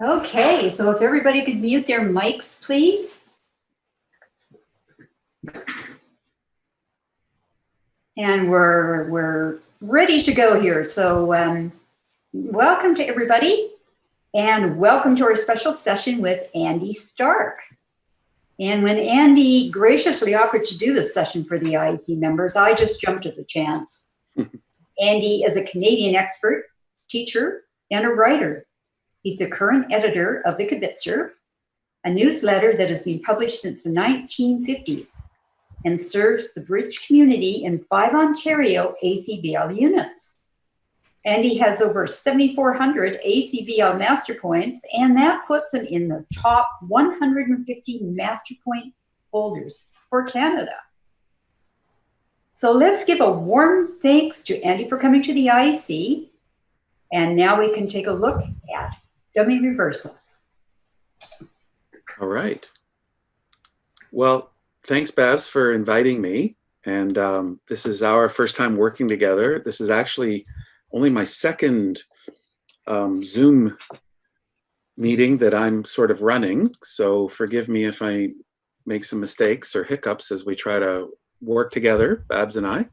Okay, so if everybody could mute their mics, please. And we're ready to go here. So welcome to everybody, and welcome to our special session with Andy Stark. And when Andy graciously offered to do this session for the IAC members, I just jumped at the chance. Andy is a Canadian expert, teacher, and a writer. He's the current editor of The Kibitzer, a newsletter that has been published since the 1950s and serves the bridge community in 5 Ontario ACBL units. And he has over 7,400 ACBL master points, and that puts him in the top 150 master point holders for Canada. So let's give a warm thanks to Andy for coming to the IAC. And now we can take a look at dummy reversals. All right. Well, thanks, Babs, for inviting me. And this is our first time working together. This is actually only my second Zoom meeting that I'm sort of running. So forgive me if I make some mistakes or hiccups as we try to work together, Babs and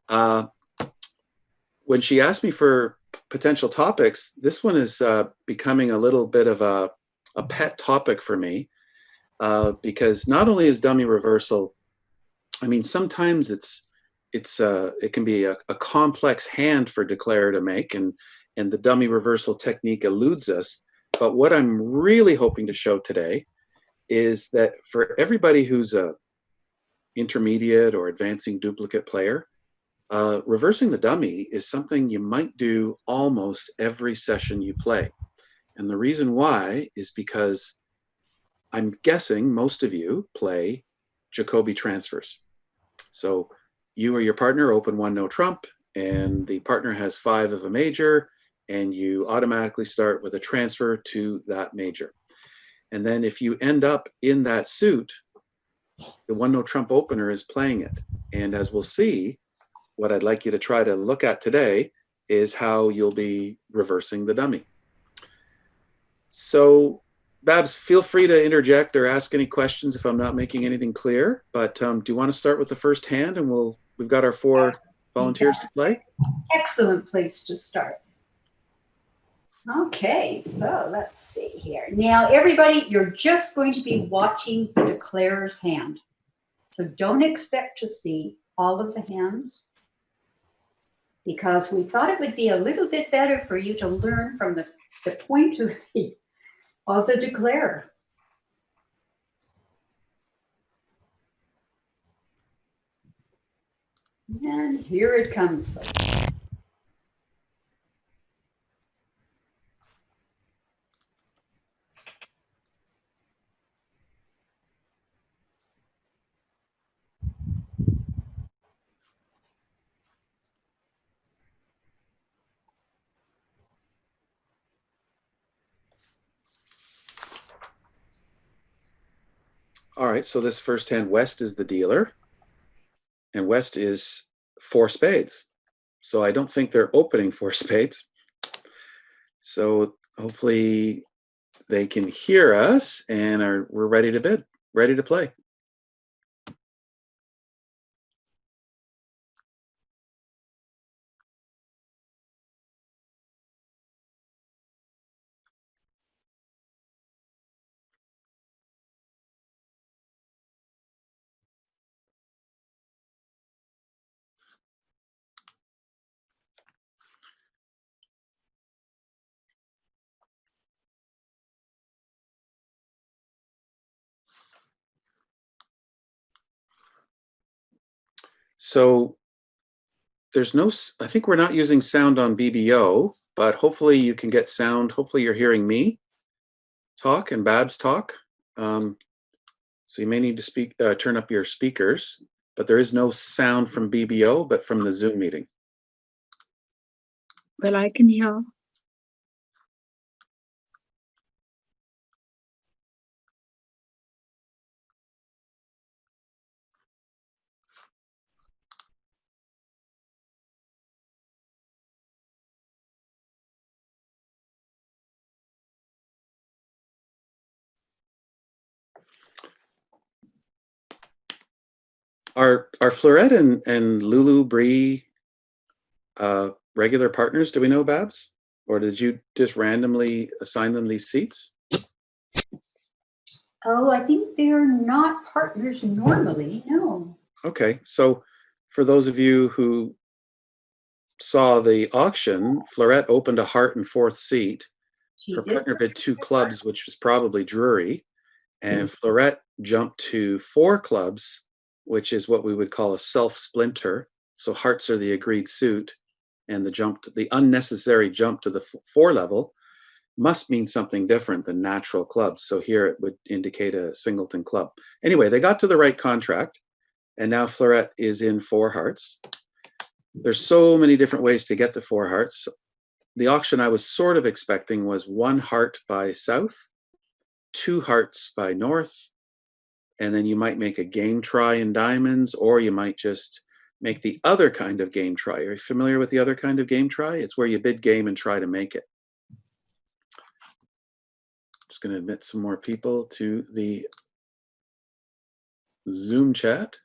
I. When she asked me for potential topics, this one is becoming a little bit of a pet topic for me, because not only is dummy reversal, I mean, sometimes it can be a complex hand for declarer to make, and the dummy reversal technique eludes us. But what I'm really hoping to show today is that for everybody who's a intermediate or advancing duplicate player, reversing the dummy is something you might do almost every session you play. And the reason why is because I'm guessing most of you play Jacobi transfers. So you or your partner open one no trump, and the partner has 5 of a major, and you automatically start with a transfer to that major. And then if you end up in that suit, the one no trump opener is playing it. And as we'll see, what I'd like you to try to look at today is how you'll be reversing the dummy. So Babs, feel free to interject or ask any questions if I'm not making anything clear. But do you want to start with the first hand, and we've got our 4 volunteers to play? Excellent place to start. Okay, so let's see here. Now, everybody, you're just going to be watching the declarer's hand. So don't expect to see all of the hands, because we thought it would be a little bit better for you to learn from the point of the declarer. And here it comes, folks. All right, so this first hand, West is the dealer, and West is 4 spades. So I don't think they're opening 4 spades. So hopefully they can hear us, and we're ready to bid, ready to play. So there's no, I think we're not using sound on BBO, but hopefully you can get sound. Hopefully you're hearing me talk and Babs talk. So you may need to turn up your speakers, but there is no sound from BBO, but from the Zoom meeting. Well, I can hear. Are Florette and Lulu Bree regular partners? Do we know, Babs? Or did you just randomly assign them these seats? Oh, I think they're not partners normally, no. Okay, so for those of you who saw the auction, Florette opened a heart and fourth seat. Her partner bid 2 clubs, which was probably Drury. And Florette jumped to 4 clubs, which is what we would call a self-splinter. So hearts are the agreed suit, and the unnecessary jump to the 4 level must mean something different than natural clubs. So here it would indicate a singleton club. Anyway, they got to the right contract, and now Florette is in 4 hearts. There's so many different ways to get to 4 hearts. The auction I was sort of expecting was 1 heart by south, 2 hearts by north, and then you might make a game try in diamonds, or you might just make the other kind of game try. Are you familiar with the other kind of game try? It's where you bid game and try to make it. Just going to admit some more people to the Zoom chat.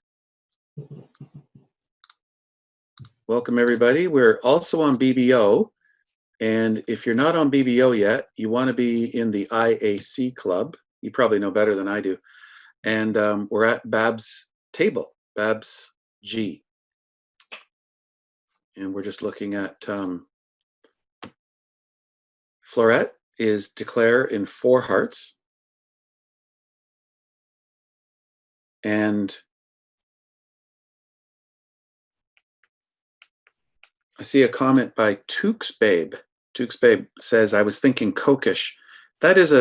Welcome, everybody. We're also on BBO. And if you're not on BBO yet, you want to be in the IAC club. You probably know better than I do. And we're at Babs' table, Babs G. And we're just looking at Florette is declare in 4 hearts. And I see a comment by Tukes Babe. Tukes Babe says, I was thinking Kokish. That is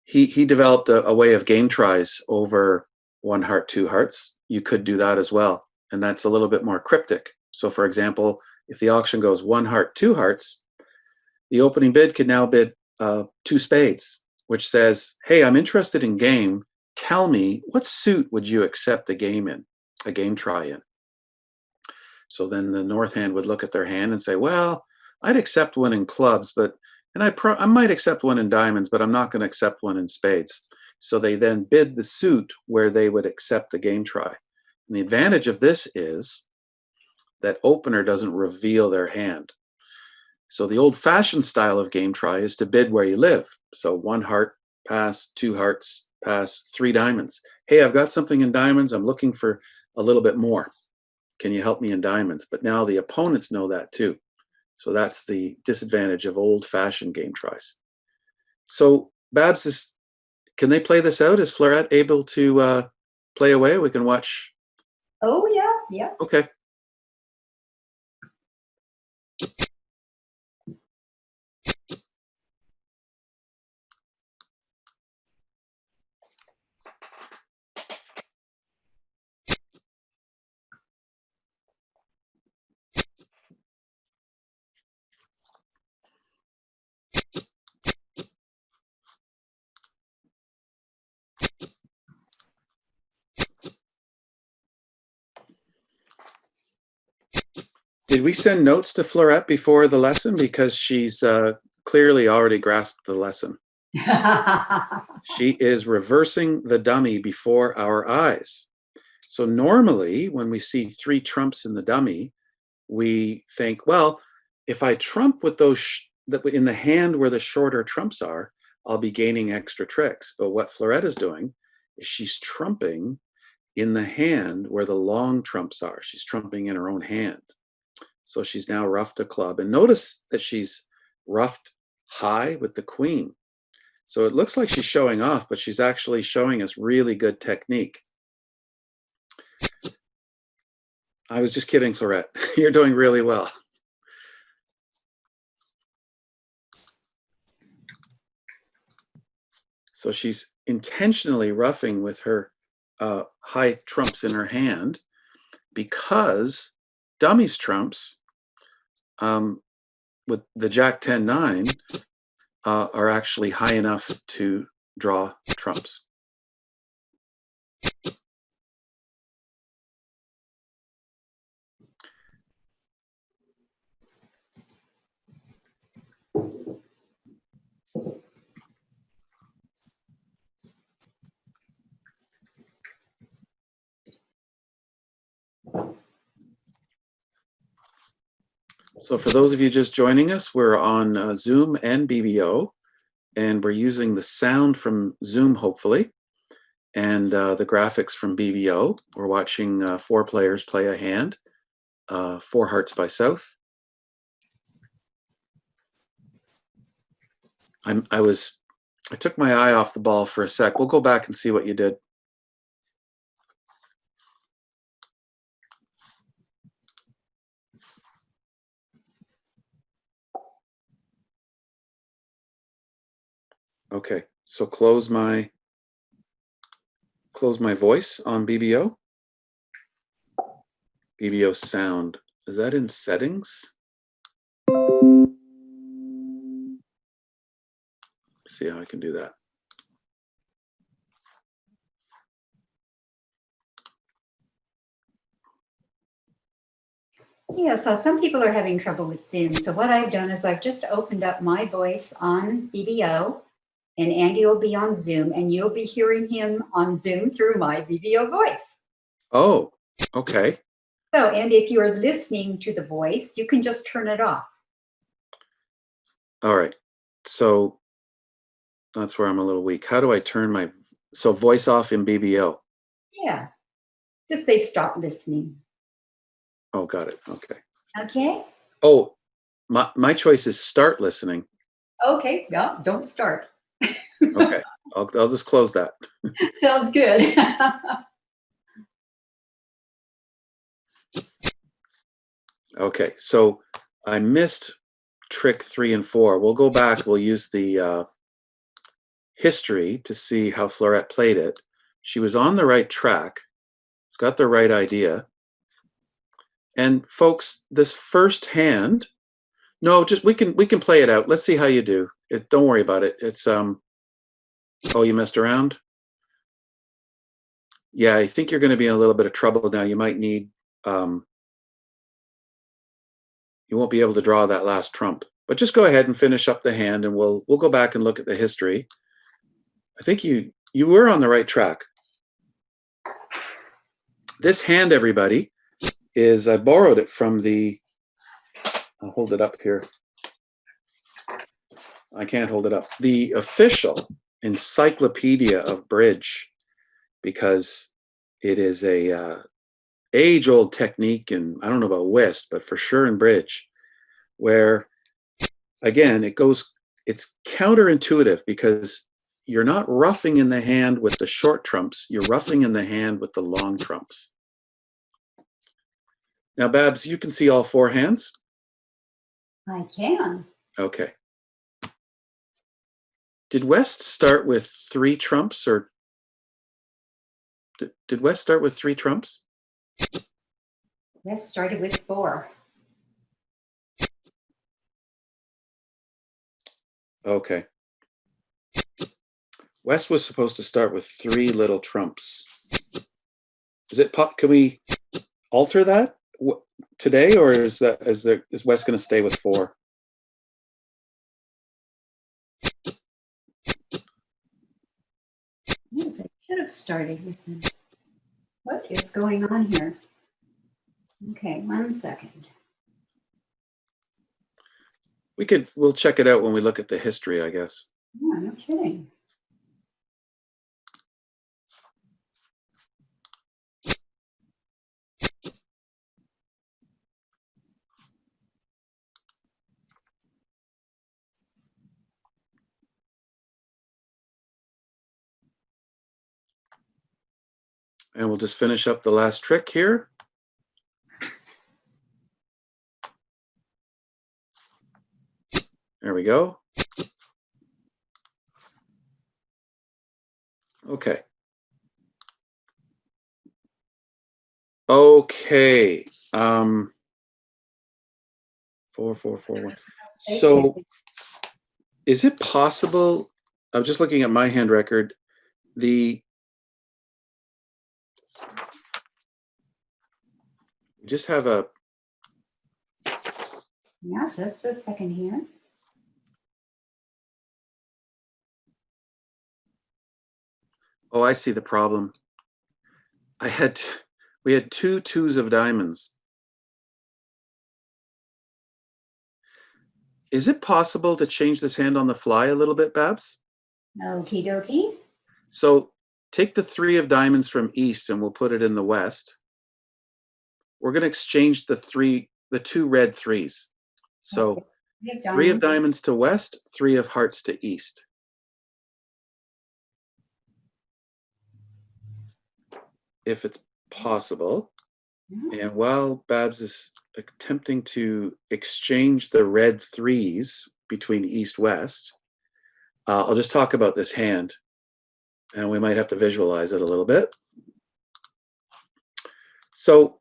he developed a way of game tries over 1 heart, 2 hearts. You could do that as well. And that's a little bit more cryptic. So for example, if the auction goes 1 heart, 2 hearts, the opening bid could now bid 2 spades, which says, hey, I'm interested in game. Tell me, what suit would you accept a game try in? So then the north hand would look at their hand and say, well, I'd accept one in clubs, and I might accept one in diamonds, but I'm not going to accept one in spades. So they then bid the suit where they would accept the game try. And the advantage of this is that opener doesn't reveal their hand. So the old-fashioned style of game try is to bid where you live. So 1 heart, pass, 2 hearts, pass, 3 diamonds. Hey, I've got something in diamonds. I'm looking for a little bit more. Can you help me in diamonds? But now the opponents know that too. So that's the disadvantage of old-fashioned game tries. So Babs, can they play this out? Is Florette able to play away? We can watch. Oh, yeah. Okay. Did we send notes to Florette before the lesson? Because she's clearly already grasped the lesson. She is reversing the dummy before our eyes. So normally when we see 3 trumps in the dummy, we think, well, if I trump with those in the hand where the shorter trumps are, I'll be gaining extra tricks. But what Florette is doing is she's trumping in the hand where the long trumps are. She's trumping in her own hand. So she's now ruffed a club. And notice that she's ruffed high with the queen. So it looks like she's showing off, but she's actually showing us really good technique. I was just kidding, Florette. You're doing really well. So she's intentionally ruffing with her high trumps in her hand because dummies trumps with the Jack 10-9 are actually high enough to draw trumps. So for those of you just joining us, we're on Zoom and BBO, and we're using the sound from Zoom, hopefully, and the graphics from BBO. We're watching 4 players play a hand, 4 Hearts by South. I took my eye off the ball for a sec. We'll go back and see what you did. Okay, so close my voice on BBO. BBO sound, is that in settings? See how I can do that. Yeah, so some people are having trouble with Zoom. So what I've done is I've just opened up my voice on BBO, and Andy will be on Zoom, and you'll be hearing him on Zoom through my BBO voice. Oh, okay. So, Andy, if you are listening to the voice, you can just turn it off. All right. So that's where I'm a little weak. How do I turn my voice off in BBO? Yeah, just say stop listening. Oh, got it. Okay. Okay. Oh, my choice is start listening. Okay, yeah, don't start. Okay, I'll just close that. Sounds good. Okay, so I missed trick 3 and 4. We'll go back. We'll use the history to see how Florette played it. She was on the right track. She's got the right idea. And folks, this first hand, no, just we can play it out. Let's see how you do. Don't worry about it. It's oh, you messed around. Yeah, I think you're going to be in a little bit of trouble now. You might need you won't be able to draw that last trump. But just go ahead and finish up the hand, and we'll go back and look at the history. I think you were on the right track. This hand, everybody, is I borrowed it from the. I'll hold it up here. I can't hold it up. The official encyclopedia of bridge, because it is a age-old technique, and I don't know about whist, but for sure in bridge, where again it's counterintuitive because you're not roughing in the hand with the short trumps, you're roughing in the hand with the long trumps. Now, Babs, you can see all 4 hands? I can. Okay. Did West start with 3 trumps, or did West start with 3 trumps? West started with 4. Okay. West was supposed to start with 3 little trumps. Is it can we alter that today, or is West going to stay with 4? Yes, I should have started with them. What is going on here? Okay, 1 second. We'll check it out when we look at the history, I guess. Yeah, no kidding. And we'll just finish up the last trick here. There we go. Okay. Okay. 4, 4, 4, 1. So is it possible, I'm just looking at my hand record, just have a. Yeah, just a second here. Oh, I see the problem. We had 2 twos of diamonds. Is it possible to change this hand on the fly a little bit, Babs? Okie dokie. So take the 3 of diamonds from east and we'll put it in the west. We're going to exchange the 2 red 3s. So Okay. 3 of diamonds to west, 3 of hearts to east. If it's possible. And while Babs is attempting to exchange the red 3s between east-west, I'll just talk about this hand, and we might have to visualize it a little bit. So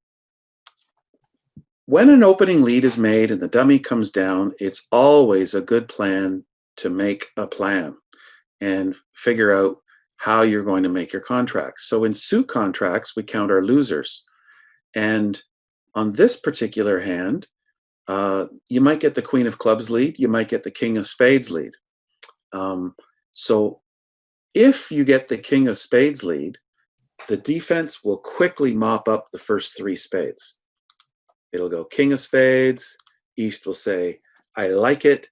when an opening lead is made and the dummy comes down, it's always a good plan to make a plan and figure out how you're going to make your contract. So in suit contracts, we count our losers. And on this particular hand, you might get the Queen of Clubs lead, you might get the King of Spades lead. So if you get the King of Spades lead, the defense will quickly mop up the first 3 spades. It'll go King of Spades, East will say, I like it,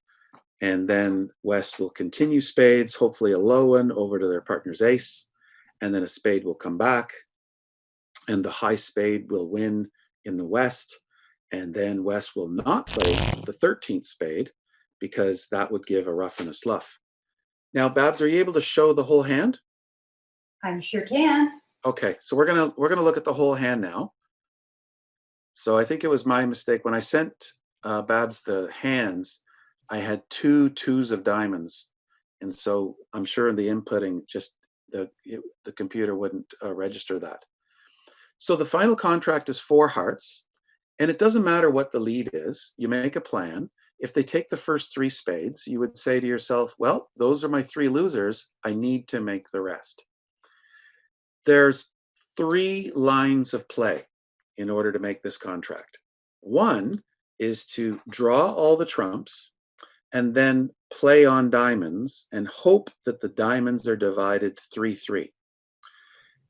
and then West will continue spades, hopefully a low one over to their partner's ace, and then a spade will come back, and the high spade will win in the West, and then West will not play the 13th spade because that would give a rough and a slough. Now, Babs, are you able to show the whole hand? I sure can. Okay, so we're gonna look at the whole hand now. So I think it was my mistake when I sent Babs the hands. I had 2 2s of diamonds, and so I'm sure in the inputting, just the computer wouldn't register that. So the final contract is 4 hearts, and it doesn't matter what the lead is. You make a plan. If they take the first 3 spades, you would say to yourself, well, those are my 3 losers. I need to make the rest. There's 3 lines of play in order to make this contract. One is to draw all the trumps and then play on diamonds and hope that the diamonds are divided 3-3.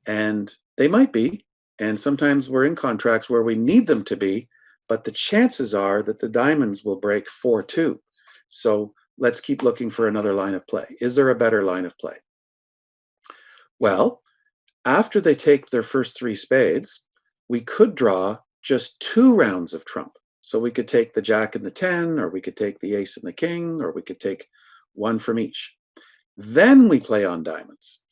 And they might be, and sometimes we're in contracts where we need them to be, but the chances are that the diamonds will break 4-2. So let's keep looking for another line of play. Is there a better line of play? Well, after they take their first 3 spades, we could draw just 2 rounds of trump. So we could take the jack and the 10, or we could take the ace and the king, or we could take 1 from each. Then we play on diamonds.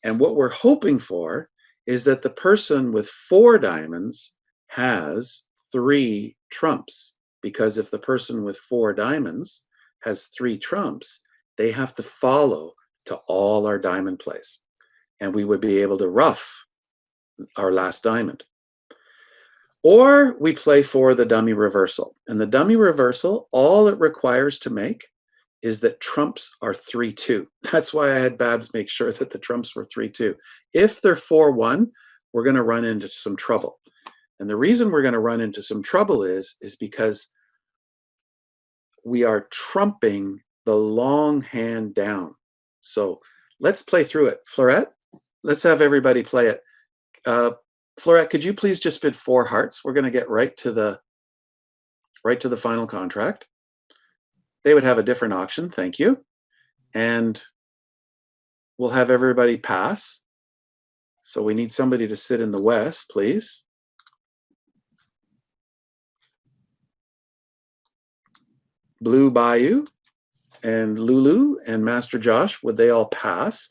And what we're hoping for is that the person with 4 diamonds has 3 trumps. Because if the person with 4 diamonds has 3 trumps, they have to follow to all our diamond plays. And we would be able to rough our last diamond. Or we play for the dummy reversal. And the dummy reversal, all it requires to make is that trumps are 3-2. That's why I had Babs make sure that the trumps were 3-2. If they're 4-1, we're going to run into some trouble. And the reason we're going to run into some trouble is because we are trumping the long hand down. So let's play through it. Florette, let's have everybody play it. Florette, could you please just bid 4 hearts? We're going to get right to the final contract. They would have a different auction, thank you. And we'll have everybody pass. So we need somebody to sit in the west, please. Blue Bayou and Lulu and Master Josh, would they all pass?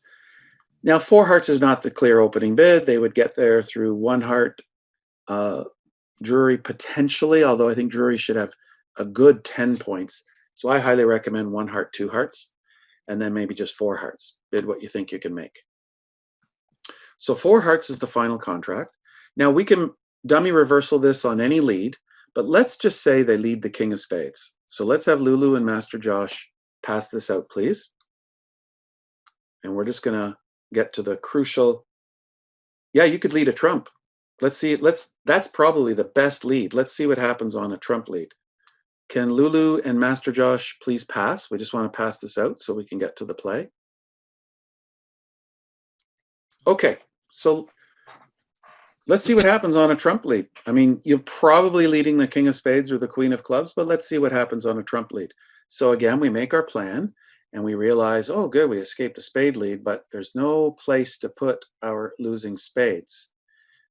Now, 4 hearts is not the clear opening bid. They would get there through 1 heart, Drury potentially, although I think Drury should have a good 10 points. So I highly recommend 1 heart, 2 hearts, and then maybe just 4 hearts. Bid what you think you can make. So 4 hearts is the final contract. Now we can dummy reversal this on any lead, but let's just say they lead the King of Spades. So let's have Lulu and Master Josh pass this out, please. And we're just going to get to the crucial. Yeah, you could lead a trump. Let's see. That's probably the best lead. Let's see what happens on a trump lead. Can Lulu and Master Josh please pass? We just want to pass this out so we can get to the play. Okay, so let's see what happens on a trump lead. I mean, you're probably leading the King of Spades or the Queen of Clubs, but let's see what happens on a trump lead. So again, we make our plan and we realize, oh, good, we escaped a spade lead, but there's no place to put our losing spades.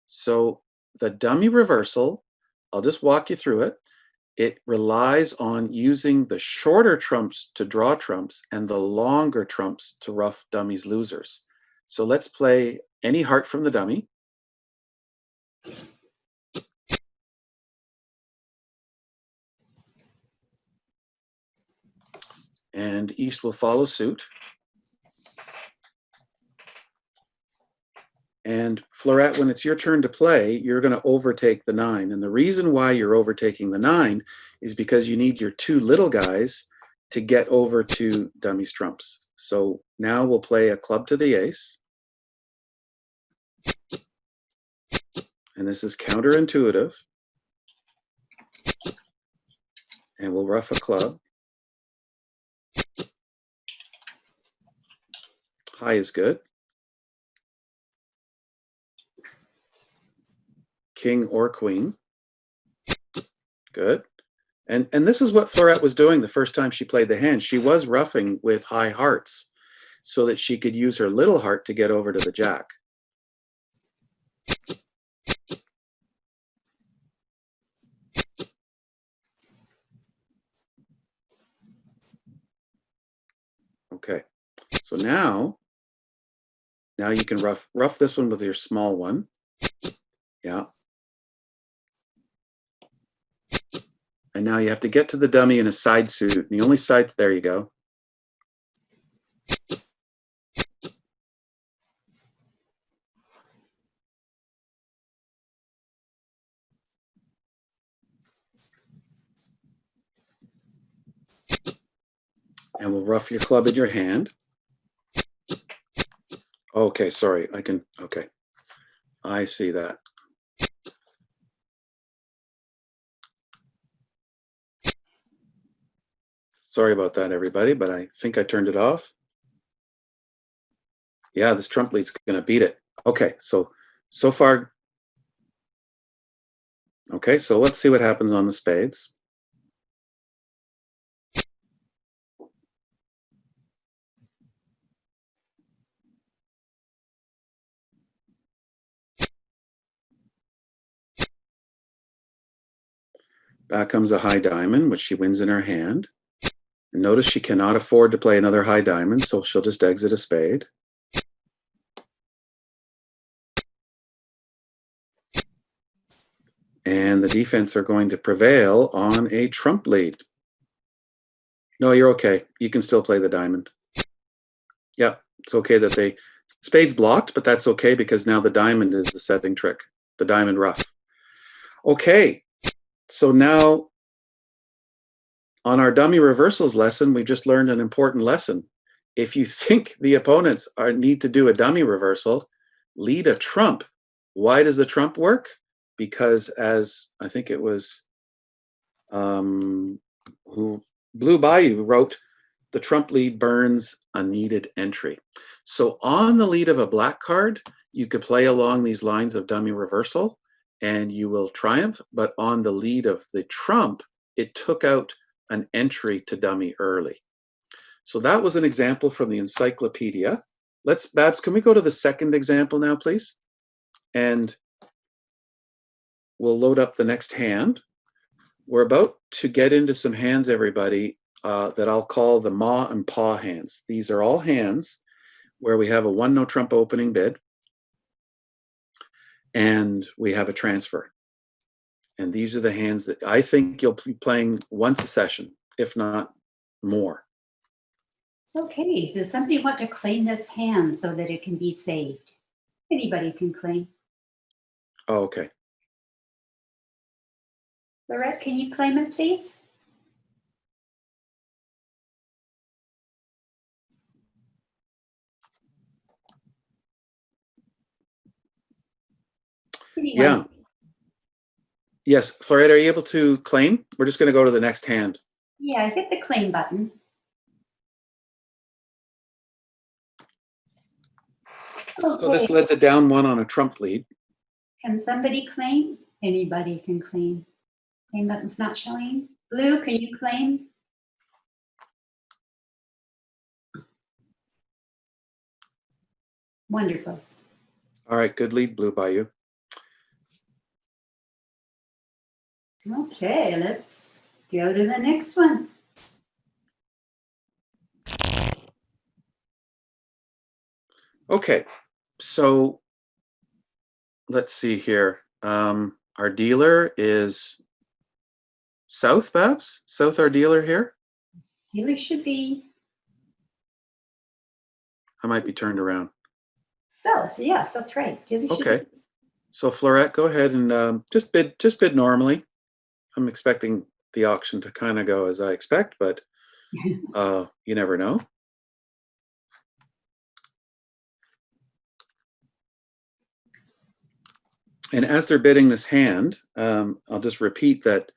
So the dummy reversal, I'll just walk you through it. It relies on using the shorter trumps to draw trumps and the longer trumps to rough dummies losers. So let's play any heart from the dummy. And East will follow suit. And Florette, when it's your turn to play, you're going to overtake the 9. And the reason why you're overtaking the 9 is because you need your 2 little guys to get over to dummy's trumps. So now we'll play a club to the ace. And this is counterintuitive. And we'll rough a club. High is good. King or queen. Good. And this is what Florette was doing the first time she played the hand. She was roughing with high hearts so that she could use her little heart to get over to the jack. Okay. So now you can rough this one with your small one. Yeah. And now you have to get to the dummy in a side suit. The only side, there you go. And we'll rough your club in your hand. Okay, sorry, okay. I see that. Sorry about that, everybody, but I think I turned it off. Yeah, this trump lead's gonna beat it. Okay, so far. Okay, so let's see what happens on the spades. Back comes a high diamond, which she wins in her hand. And notice she cannot afford to play another high diamond, so she'll just exit a spade. And the defense are going to prevail on a trump lead. No, you're okay. You can still play the diamond. Yeah, it's okay that spade's blocked, but that's okay because now the diamond is the setting trick, the diamond rough. Okay, so now on our dummy reversals lesson, we just learned an important lesson. If you think the opponents need to do a dummy reversal, lead a trump. Why does the trump work? Because as I think it was who Blue Bayou wrote, the trump lead burns a needed entry. So on the lead of a black card, you could play along these lines of dummy reversal and you will triumph, but on the lead of the trump, it took out an entry to dummy early. So that was an example from the encyclopedia. Babs, can we go to the second example now, please? And we'll load up the next hand. We're about to get into some hands, everybody, that I'll call the ma and pa hands. These are all hands where we have a 1-no trump opening bid and we have a transfer. And these are the hands that I think you'll be playing once a session, if not more. Okay, so somebody want to claim this hand so that it can be saved. Anybody can claim. Oh, okay. Lorette, can you claim it, please? Anyone? Yeah. Yes, Florette, are you able to claim? We're just going to go to the next hand. Yeah, hit the claim button. Okay. So this led to down 1 on a trump lead. Can somebody claim? Anybody can claim. Claim button's not showing. Blue, can you claim? Wonderful. All right, good lead, Blue Bayou. Okay, let's go to the next one. Okay, so let's see here. Our dealer is south, Babs? South, our dealer here? Dealer should be I might be turned around. south. Yes, that's right. Dealer should Okay. So Florette, go ahead and just bid normally. I'm expecting the auction to kind of go as I expect, but you never know. And as they're bidding this hand, I'll just repeat that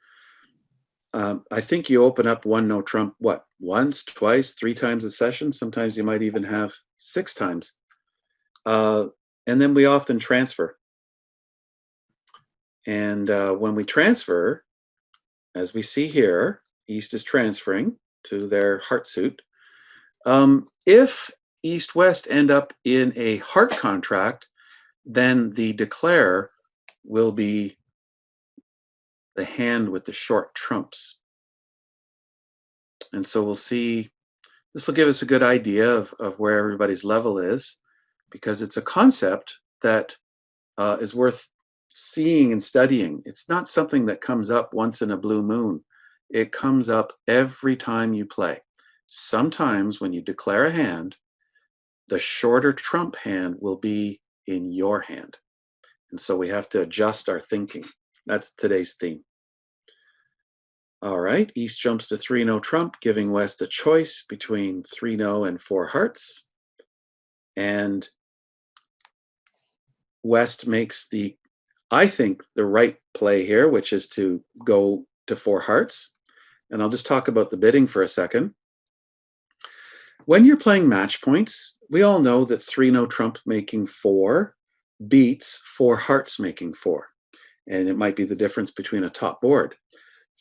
I think you open up one no trump, what, once, twice, 3 times a session. Sometimes you might even have 6 times. And then we often transfer. And when we transfer, as we see here, East is transferring to their heart suit. If East-West end up in a heart contract, then the declare will be the hand with the short trumps. And so we'll see, this will give us a good idea of where everybody's level is, because it's a concept that is worth seeing and studying. It's not something that comes up once in a blue moon. It comes up every time you play. Sometimes when you declare a hand, the shorter trump hand will be in your hand. And so we have to adjust our thinking. That's today's theme. All right, East jumps to 3 no trump, giving West a choice between 3 no and 4 hearts. And West makes the, I think, the right play here, which is to go to 4 hearts. And I'll just talk about the bidding for a second. When you're playing match points, we all know that 3 no trump making 4 beats 4 hearts making 4. And it might be the difference between a top board.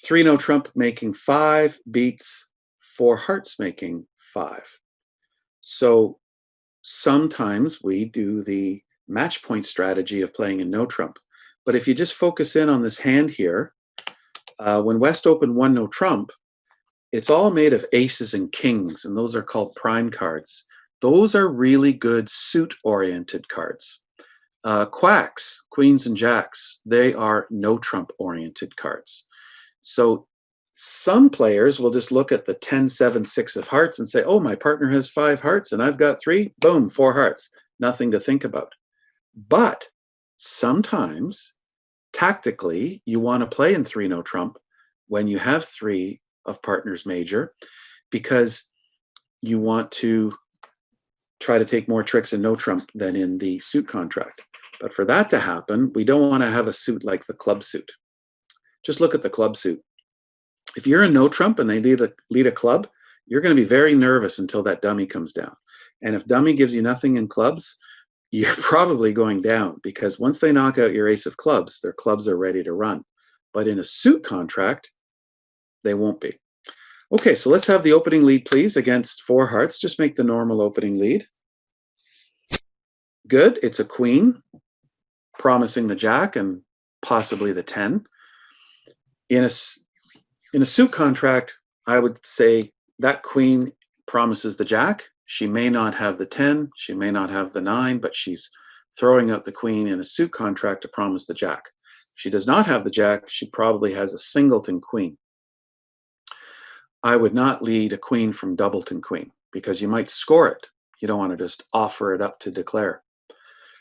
3 no trump making 5 beats 4 hearts making 5. So sometimes we do the match point strategy of playing a no trump. But if you just focus in on this hand here, when West opened 1 no trump, it's all made of aces and kings, and those are called prime cards. Those are really good suit-oriented cards. Quacks, queens and jacks, they are no trump-oriented cards. So some players will just look at the 10, 7, 6 of hearts and say, oh, my partner has 5 hearts and I've got 3, boom, 4 hearts. Nothing to think about. But sometimes, tactically, you want to play in 3 no trump when you have 3 of partners major, because you want to try to take more tricks in no trump than in the suit contract. But for that to happen, we don't want to have a suit like the club suit. Just look at the club suit. If you're in no trump and they lead a club, you're going to be very nervous until that dummy comes down. And if dummy gives you nothing in clubs, you're probably going down, because once they knock out your ace of clubs, their clubs are ready to run. But in a suit contract, they won't be. Okay, so let's have the opening lead, please, against 4 hearts. Just make the normal opening lead. Good, it's a queen, promising the jack and possibly the 10. In a suit contract, I would say that queen promises the jack. She may not have the 10, she may not have the 9, but she's throwing out the queen in a suit contract to promise the jack. If she does not have the jack, she probably has a singleton queen. I would not lead a queen from doubleton queen, because you might score it. You don't want to just offer it up to declare.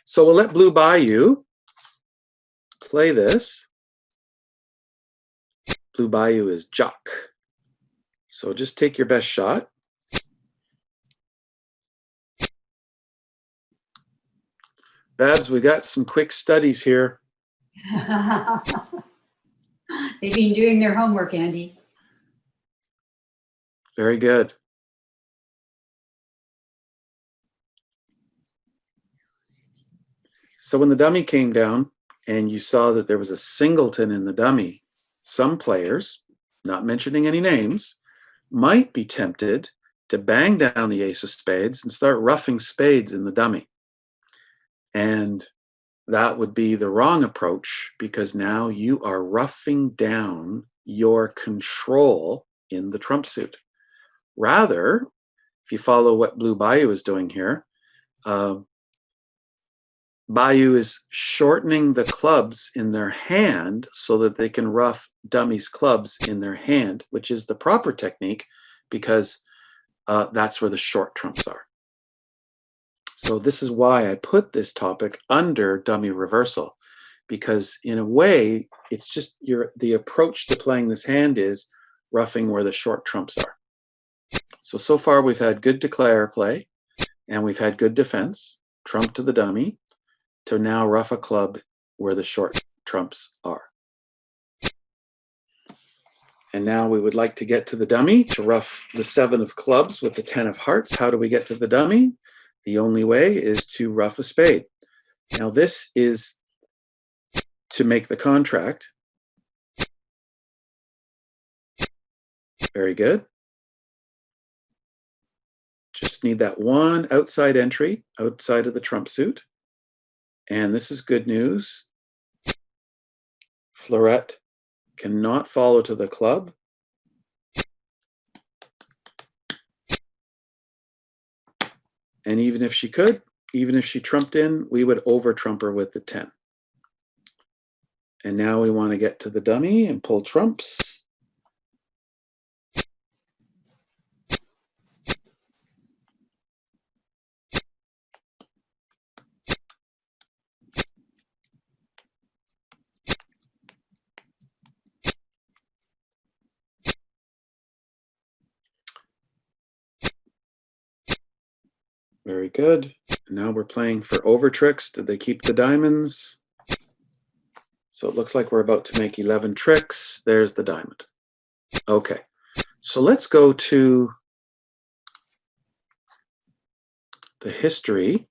So we'll let Blue Bayou play this. Blue Bayou is jock. So just take your best shot. Babs, we got some quick studies here. They've been doing their homework, Andy. Very good. So when the dummy came down and you saw that there was a singleton in the dummy, some players, not mentioning any names, might be tempted to bang down the ace of spades and start roughing spades in the dummy. And that would be the wrong approach, because now you are roughing down your control in the trump suit. Rather, if you follow what Blue Bayou is doing here, Bayou is shortening the clubs in their hand so that they can rough Dummy's clubs in their hand, which is the proper technique, because that's where the short trumps are. So this is why I put this topic under dummy reversal, because in a way, it's just the approach to playing this hand is roughing where the short trumps are. So far we've had good declare play, and we've had good defense, trump to the dummy, to now rough a club where the short trumps are. And now we would like to get to the dummy to rough the 7 of clubs with the 10 of hearts. How do we get to the dummy? The only way is to rough a spade. Now this is to make the contract. Very good. Just need that one outside entry outside of the trump suit. And this is good news. Fleurette cannot follow to the club. And even if she could, even if she trumped in, we would over trump her with the 10. And now we want to get to the dummy and pull trumps. Very good. Now we're playing for over tricks. Did they keep the diamonds? So it looks like we're about to make 11 tricks. There's the diamond. Okay, so let's go to the history.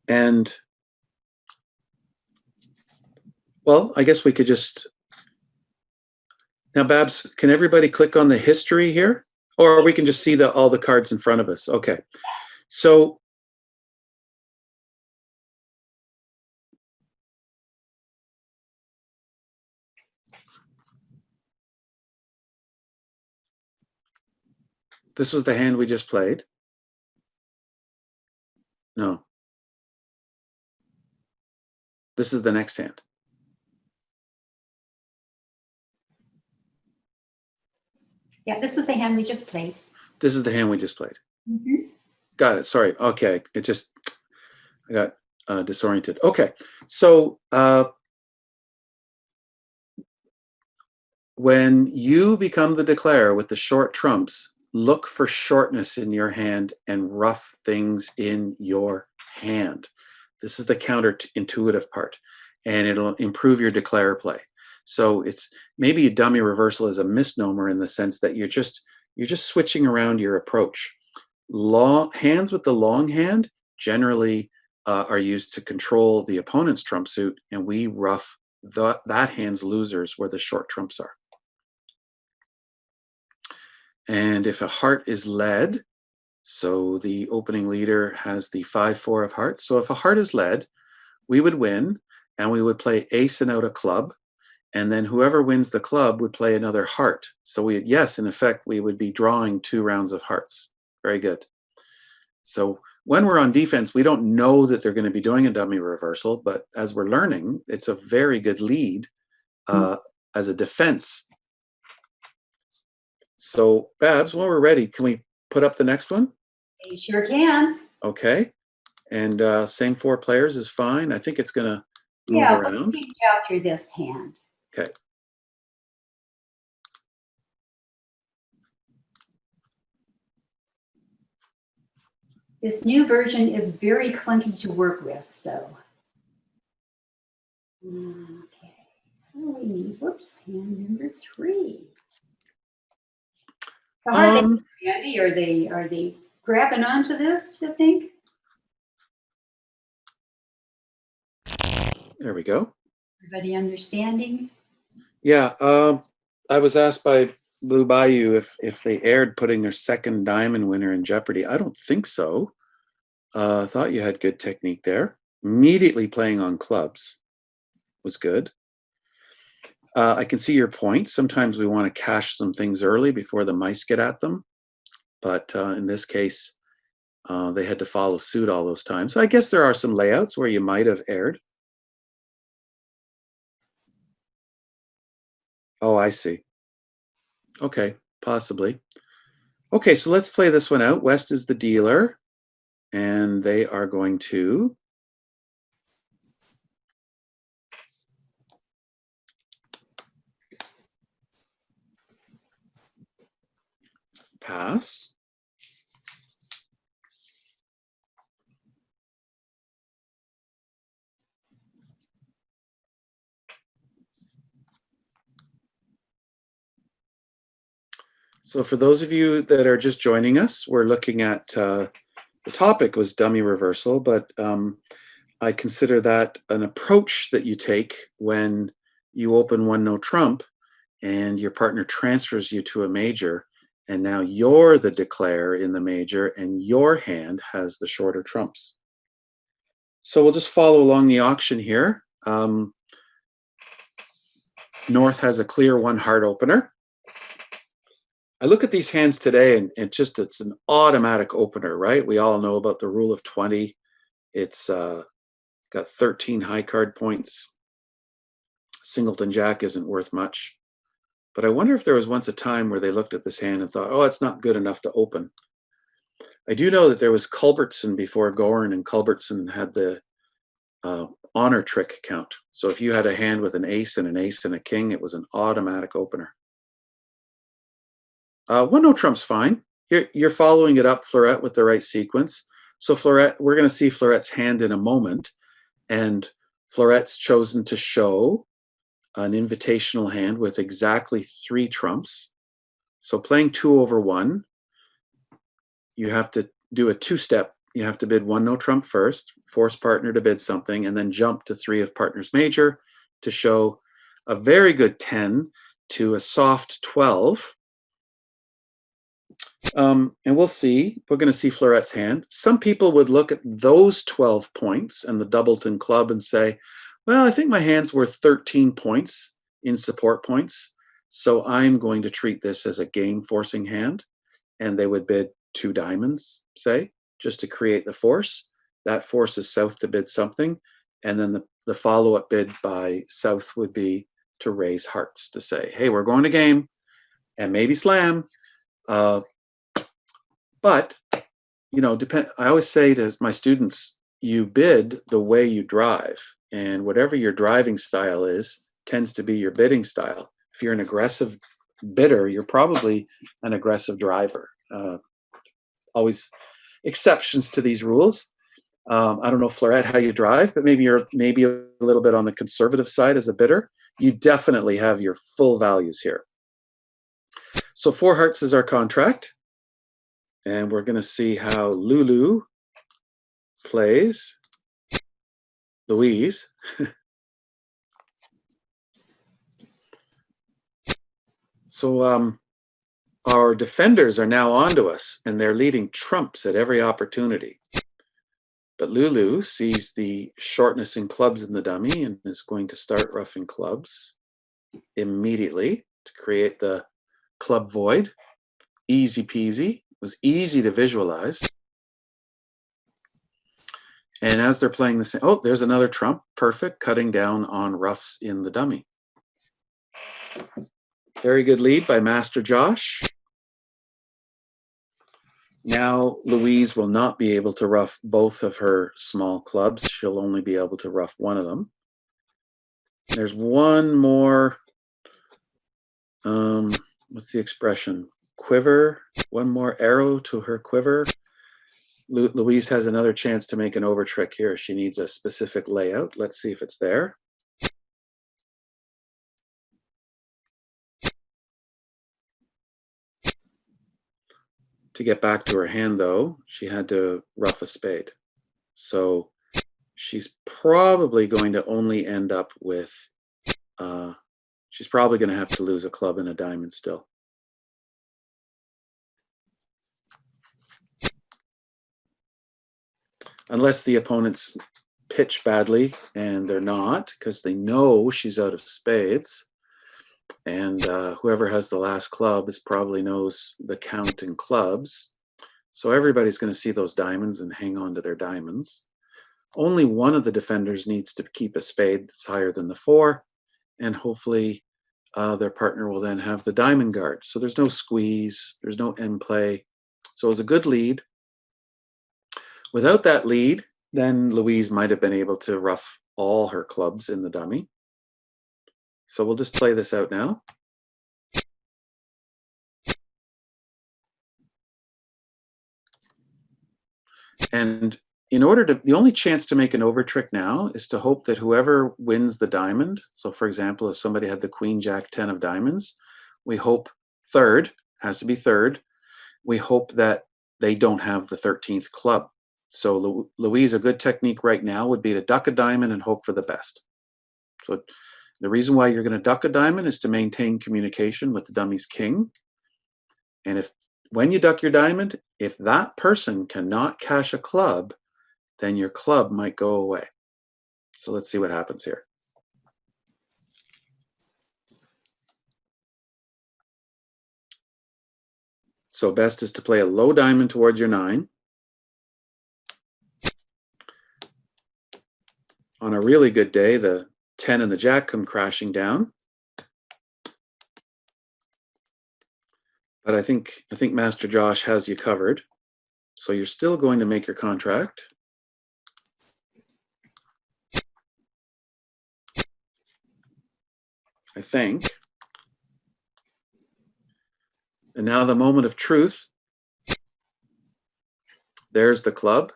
And, well, I guess we could just... Now, Babs, can everybody click on the history here? Or we can just see all the cards in front of us. Okay. So this was the hand we just played. No. This is the next hand. Yeah, this is the hand we just played. This is the hand we just played. Mm-hmm. Got it. Sorry. Okay. I got disoriented. Okay. So when you become the declarer with the short trumps, look for shortness in your hand and rough things in your hand. This is the counterintuitive part, and it'll improve your declare play. So it's maybe a dummy reversal is a misnomer in the sense that you're just switching around your approach. Hands with the long hand generally are used to control the opponent's trump suit, and we rough that hand's losers where the short trumps are. And if a heart is led, so the opening leader has the 5-4 of hearts. So if a heart is led, we would win, and we would play ace and out a club. And then whoever wins the club would play another heart. So yes, in effect, we would be drawing 2 rounds of hearts. Very good. So when we're on defense, we don't know that they're going to be doing a dummy reversal, but as we're learning, it's a very good lead as a defense. So Babs, when we're ready, can we put up the next one? You sure can. Okay. And same 4 players is fine. I think it's going to move around. Let's out through this hand. Okay. This new version is very clunky to work with, so. Okay, so we need, hand number 3. So how are they, Andy? Are they grabbing onto this, do you think? There we go. Everybody understanding? Yeah, I was asked by blew by you if they aired putting their second diamond winner in jeopardy. I don't think so. Thought you had good technique there. Immediately playing on clubs was good. I can see your point. Sometimes we want to cache some things early before the mice get at them. But in this case, they had to follow suit all those times. So I guess there are some layouts where you might have aired. Oh, I see. Okay, possibly. Okay, so let's play this one out. West is the dealer, and they are going to pass. So for those of you that are just joining us, we're looking at, the topic was dummy reversal, but I consider that an approach that you take when you open one no trump and your partner transfers you to a major, and now you're the declare in the major and your hand has the shorter trumps. So we'll just follow along the auction here. North has a clear one heart opener. I look at these hands today and it's an automatic opener, right? We all know about the rule of 20. It's got 13 high card points. Singleton Jack isn't worth much. But I wonder if there was once a time where they looked at this hand and thought, oh, it's not good enough to open. I do know that there was Culbertson before Gorin, and Culbertson had the honor trick count. So if you had a hand with an ace and a king, it was an automatic opener. One no trump's fine. You're following it up, Fleurette, with the right sequence. So Fleurette, we're going to see Fleurette's hand in a moment, and Fleurette's chosen to show an invitational hand with exactly 3 trumps. So playing 2 over 1, you have to do a 2-step. You have to bid 1 no trump first, force partner to bid something, and then jump to 3 of partner's major to show a very good 10 to a soft 12. And we'll see. We're going to see Fleurette's hand. Some people would look at those 12 points and the doubleton club and say, well, I think my hand's worth 13 points in support points, so I'm going to treat this as a game-forcing hand. And they would bid 2 diamonds, say, just to create the force. That forces South to bid something. And then the follow-up bid by South would be to raise hearts to say, hey, we're going to game and maybe slam. But, you know, I always say to my students, you bid the way you drive, and whatever your driving style is tends to be your bidding style. If you're an aggressive bidder, you're probably an aggressive driver. Always exceptions to these rules. I don't know, Fleurette, how you drive, but maybe you're a little bit on the conservative side as a bidder. You definitely have your full values here. So 4 hearts is our contract. And we're going to see how Lulu plays Louise. So our defenders are now onto us, and they're leading trumps at every opportunity. But Lulu sees the shortness in clubs in the dummy and is going to start roughing clubs immediately to create the club void. Easy peasy. It was easy to visualize. And as they're playing the same, oh, there's another trump. Perfect, cutting down on roughs in the dummy. Very good lead by Master Josh. Now Louise will not be able to rough both of her small clubs. She'll only be able to rough one of them. There's one more, what's the expression? Quiver, one more arrow to her quiver. Louise has another chance to make an over trick here. She needs a specific layout. Let's see if it's there. To get back to her hand, though, she had to rough a spade. So she's probably going to only end up with, she's probably going to have to lose a club and a diamond still. unless the opponents pitch badly, and they're not, because they know she's out of spades. And whoever has the last club probably knows the count in clubs. So everybody's going to see those diamonds and hang on to their diamonds. Only one of the defenders needs to keep a spade that's higher than the 4, and hopefully their partner will then have the diamond guard. So there's no squeeze, there's no end play. So it was a good lead. Without that lead, then Louise might have been able to ruff all her clubs in the dummy. So we'll just play this out now. And in order to, the only chance to make an over trick now is to hope that whoever wins the diamond, so for example, if somebody had the Queen, Jack, 10 of diamonds, we hope third, has to be third, we hope that they don't have the 13th club. So Louise, a good technique right now would be to duck a diamond and hope for the best. So the reason why you're going to duck a diamond is to maintain communication with the dummy's king. And if when you duck your diamond, if that person cannot cash a club, then your club might go away. So let's see what happens here. So best is to play a low diamond towards your 9. On a really good day, the 10 and the Jack come crashing down. But I think Master Josh has you covered. So you're still going to make your contract. I think. And now the moment of truth. There's the club.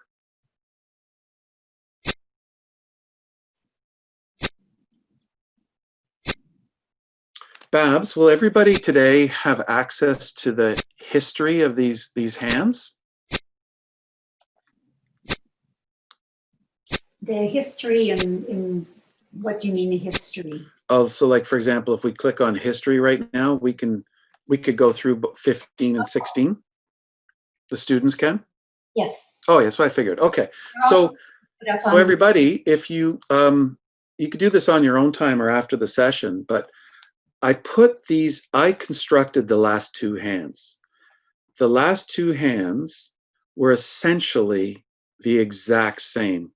Babs, will everybody today have access to the history of these hands? The history and what do you mean the history? Oh, so like, for example, if we click on history right now, we could go through 15 and 16. The students can? Yes. Oh, yeah, that's what I figured. Okay. So everybody, if you could do this on your own time or after the session, but I constructed the last 2 hands. The last 2 hands were essentially the exact same.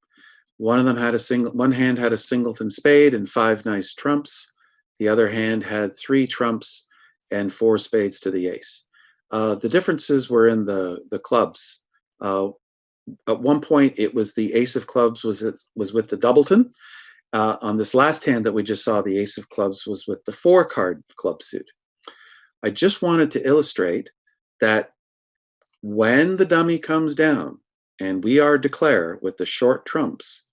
One of them had one hand had a singleton spade and 5 nice trumps. The other hand had 3 trumps and 4 spades to the ace. The differences were in the clubs. At one point, it was the ace of clubs was with the doubleton. On this last hand that we just saw, the ace of clubs was with the 4-card club suit. I just wanted to illustrate that when the dummy comes down and we are declare with the short trumps,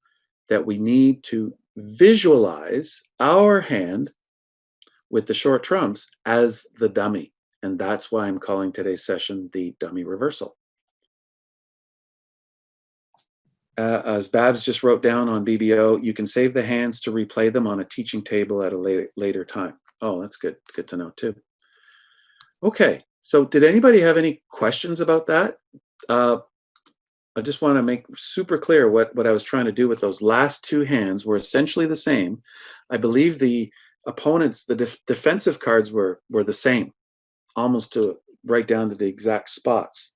that we need to visualize our hand with the short trumps as the dummy. And that's why I'm calling today's session the dummy reversal. As Babs just wrote down on BBO, you can save the hands to replay them on a teaching table at a later time. Oh, that's good. Good to know too. Okay, so did anybody have any questions about that? I just want to make super clear what I was trying to do with those last 2 hands were essentially the same. I believe the opponents, the defensive cards were the same, almost to right down to the exact spots.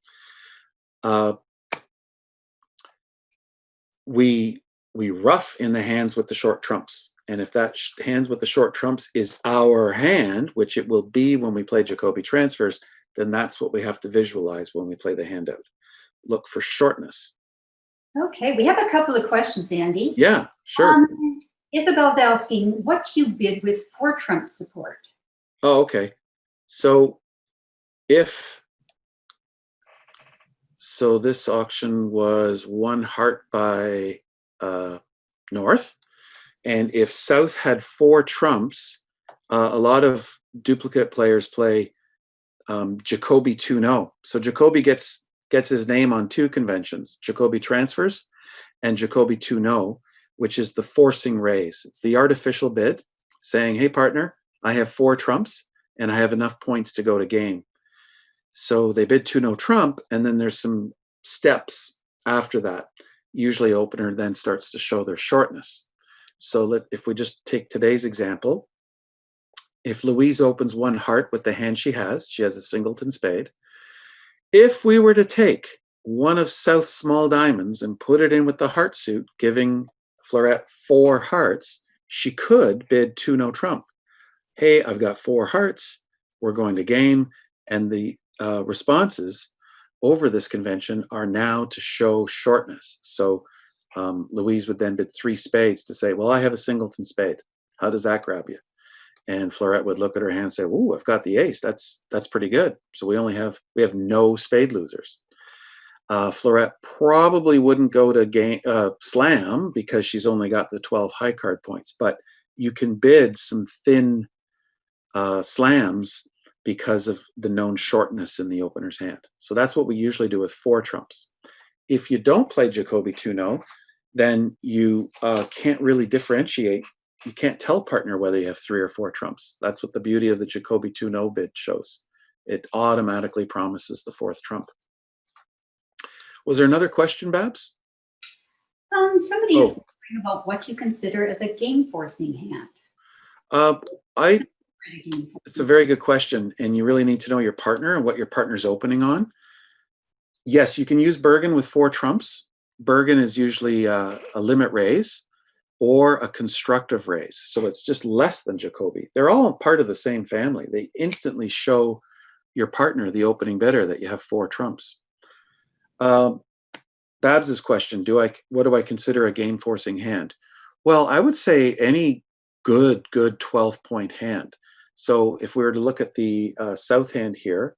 We ruff in the hands with the short trumps. And if that hands with the short trumps is our hand, which it will be when we play Jacoby transfers, then that's what we have to visualize when we play the handout. Look for shortness. Okay, we have a couple of questions, Andy. Yeah, sure. Isabel's asking, what do you bid with 4 trump support? Oh, okay. So this auction was 1 heart by North. And if South had 4 trumps, a lot of duplicate players play Jacoby 2-0. So Jacoby gets his name on 2 conventions, Jacoby transfers and Jacoby 2-0, which is the forcing raise. It's the artificial bid saying, hey, partner, I have 4 trumps and I have enough points to go to game. So they bid 2-0 trump, and then there's some steps after that. usually opener then starts to show their shortness. So if we just take today's example, if Louise opens one heart with the hand she has a singleton spade. If we were to take one of South's small diamonds and put it in with the heart suit, giving Florette 4 hearts, she could bid 2 no trump. Hey, I've got 4 hearts, we're going to game. And the responses over this convention are now to show shortness. So Louise would then bid 3 spades to say, well, I have a singleton spade. How does that grab you? And Florette would look at her hand and say, "Ooh, I've got the ace. That's pretty good." So we have no spade losers. Florette probably wouldn't go to slam because she's only got the 12 high card points. But you can bid some thin slams because of the known shortness in the opener's hand. So that's what we usually do with 4 trumps. If you don't play Jacoby 2-0, then you can't really differentiate. You can't tell partner whether you have 3 or 4 trumps. That's what the beauty of the Jacoby 2-0 bid shows. It automatically promises the 4th trump. Was there another question, Babs? Somebody is wondering about what you consider as a game forcing hand. It's a very good question, and you really need to know your partner and what your partner's opening on. Yes, you can use Bergen with 4 trumps. Bergen is usually a limit raise or a constructive raise. So it's just less than Jacoby. They're all part of the same family. They instantly show your partner, the opening bidder, that you have 4 trumps. Babs's question, what do I consider a game forcing hand? Well, I would say any good 12-point hand. So if we were to look at the South hand here,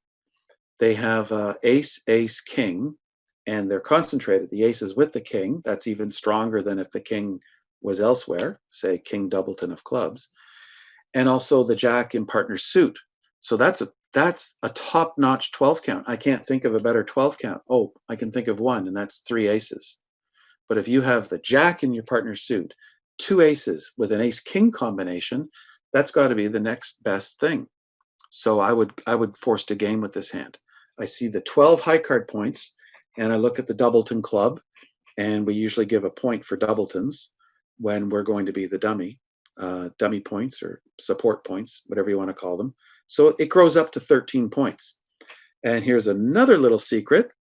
they have ace, ace, king, and they're concentrated. The ace is with the king. That's even stronger than if the king was elsewhere, say king doubleton of clubs, and also the jack in partner's suit. So that's a top-notch 12 count. I can't think of a better 12 count. Oh, I can think of one, and that's 3 aces. But if you have the jack in your partner's suit, 2 aces with an ace-king combination, that's got to be the next best thing. So I would force to game with this hand. I see the 12 high card points, and I look at the doubleton club, and we usually give a point for doubletons when we're going to be the dummy points or support points, whatever you want to call them. So it grows up to 13 points. And here's another little secret.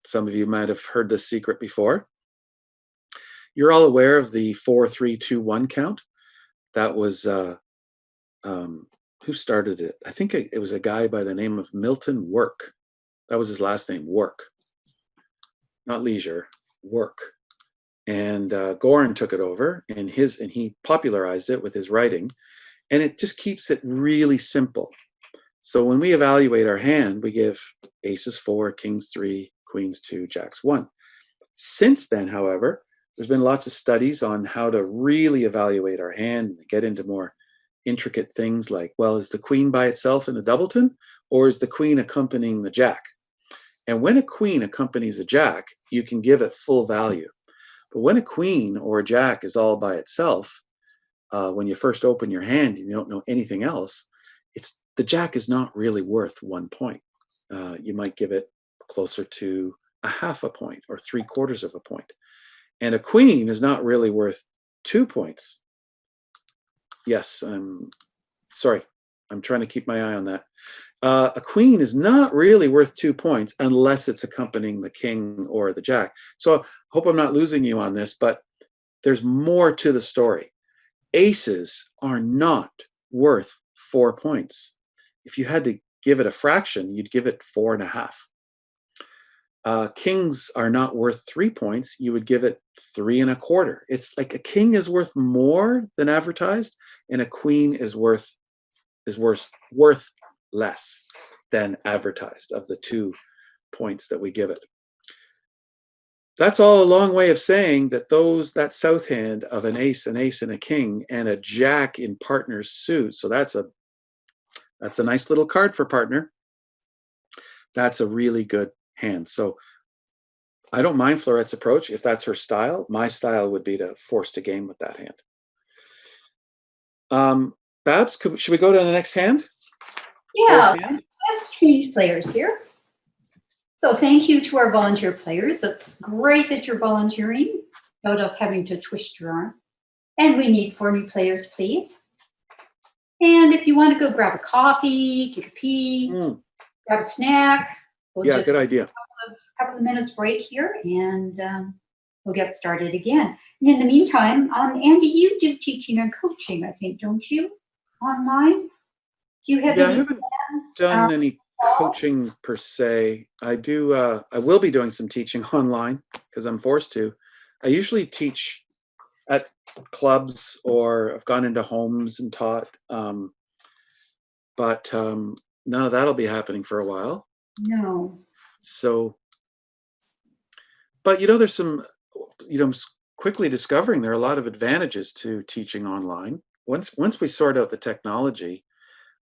Some of you might have heard this secret before. You're all aware of the 4-3-2-1 count. That was, who started it? I think it was a guy by the name of Milton Work. That was his last name, Work. Not leisure, Work. And Gorin took it over, and he popularized it with his writing, and it just keeps it really simple. So when we evaluate our hand, we give aces 4, kings 3, queens 2, jacks 1. Since then, however, there's been lots of studies on how to really evaluate our hand and get into more intricate things like, well, is the queen by itself in a doubleton, or is the queen accompanying the jack? And when a queen accompanies a jack, you can give it full value. But when a queen or a jack is all by itself, when you first open your hand and you don't know anything else, the jack is not really worth 1 point. You might give it closer to a half a point or 3/4 of a point. And a queen is not really worth 2 points. Yes, sorry, I'm trying to keep my eye on that. A queen is not really worth 2 points unless it's accompanying the king or the jack. So I hope I'm not losing you on this, but there's more to the story. Aces are not worth 4 points. If you had to give it a fraction, you'd give it 4.5. Kings are not worth 3 points. You would give it 3.25. It's like a king is worth more than advertised, and a queen is worth less than advertised of the 2 points that we give it. That's all a long way of saying that that south hand of an ace, and a king, and a jack in partner's suit. So that's a nice little card for partner. That's a really good hand. So I don't mind Florette's approach if that's her style. My style would be to force to game with that hand. Babs, should we go to the next hand? Yeah, let's change players here. So thank you to our volunteer players. It's great that you're volunteering. without us having to twist your arm. And we need 4 new players, please. And if you want to go grab a coffee, take a pee, grab a snack, we'll Yeah, just good idea. couple of minutes break here, and we'll get started again. And in the meantime, Andy, you do teaching and coaching, I think, don't you? Online? Do you have Yeah, I any haven't plans? done any coaching per se. I do. I will be doing some teaching online because I'm forced to. I usually teach at clubs, or I've gone into homes and taught, but none of that'll be happening for a while. No. So, but there's some, quickly discovering there are a lot of advantages to teaching online. Once we sort out the technology,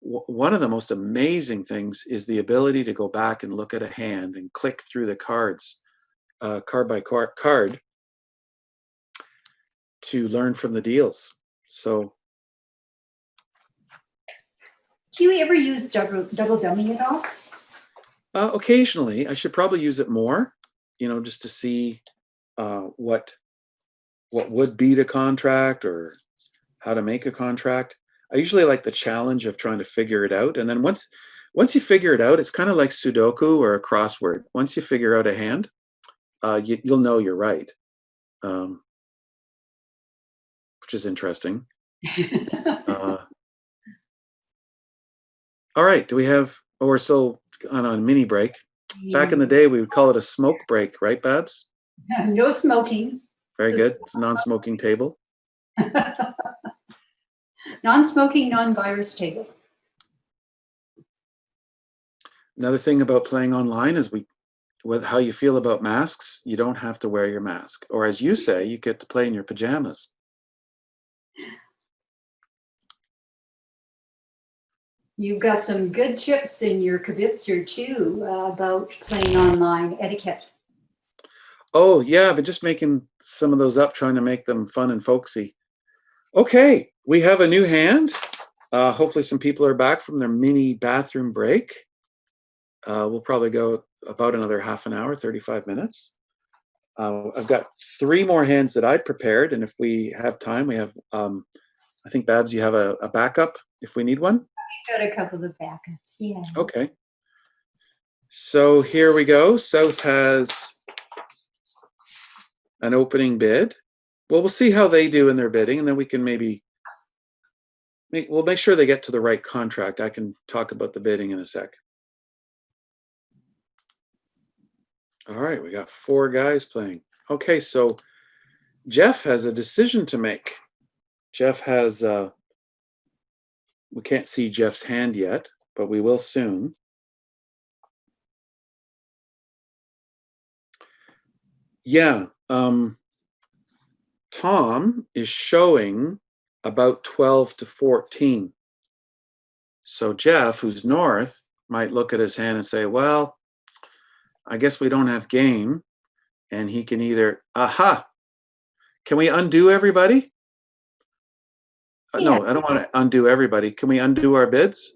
one of the most amazing things is the ability to go back and look at a hand and click through the cards, card by card, to learn from the deals. So, Do you ever use double dummy at all? occasionally. I should probably use it more, just to see what would beat a contract or how to make a contract. I usually like the challenge of trying to figure it out. And then once you figure it out, it's kind of like Sudoku or a crossword. Once you figure out a hand, you'll know you're right, which is interesting. All right. Do we have, we're still on a mini break. Back in the day, we would call it a smoke break, right, Babs? No smoking. Very good. It's a non-smoking table. Non-smoking, non-virus table. Another thing about playing online is with how you feel about masks, you don't have to wear your mask. Or as you say, you get to play in your pajamas. You've got some good tips in your kibitzer too about playing online etiquette. Oh, yeah, I've been just making some of those up, trying to make them fun and folksy. Okay, we have a new hand. Hopefully some people are back from their mini bathroom break. We'll probably go about another half an hour, 35 minutes. I've got 3 more hands that I prepared, and if we have time, we have, I think, Babs, you have a backup if we need one? We've got a couple of backups, yeah. Okay. So here we go. South has an opening bid. Well, we'll see how they do in their bidding, and then we can we'll make sure they get to the right contract. I can talk about the bidding in a sec. All right, we got 4 guys playing. Okay, so Jeff has a decision to make. Jeff has, we can't see Jeff's hand yet, but we will soon. Yeah, Tom is showing about 12 to 14. So Jeff, who's north, might look at his hand and say, well, I guess we don't have game. And he can either, can we undo everybody? Yeah. No, I don't want to undo everybody. Can we undo our bids?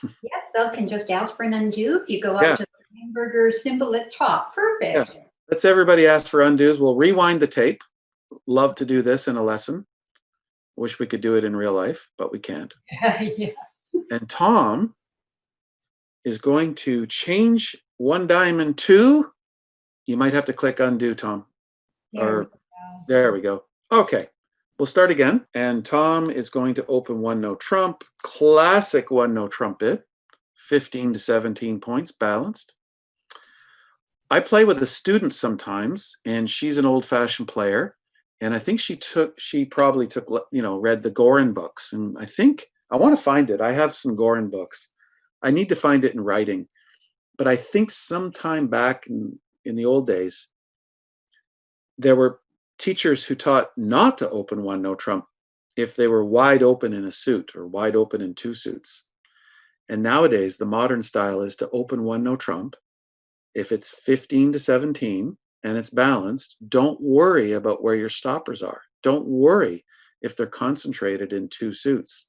Yes, Sal can just ask for an undo. If you go up to the hamburger symbol at top, perfect. Yeah. Let's everybody ask for undos. We'll rewind the tape. Love to do this in a lesson. Wish we could do it in real life, but we can't. Yeah. And Tom is going to change one diamond to, you might have to click undo, Tom. There we go. Okay, we'll start again. And Tom is going to open 1 no trump, classic 1 no trump bid, 15 to 17 points, balanced. I play with a student sometimes, and she's an old-fashioned player. And I think she probably took, read the Gorin books. And I want to find it. I have some Gorin books. I need to find it in writing. But I think sometime back in the old days, there were teachers who taught not to open 1 no trump if they were wide open in a suit or wide open in 2 suits. And nowadays, the modern style is to open 1 no trump. If it's 15 to 17 and it's balanced, don't worry about where your stoppers are. Don't worry if they're concentrated in 2 suits.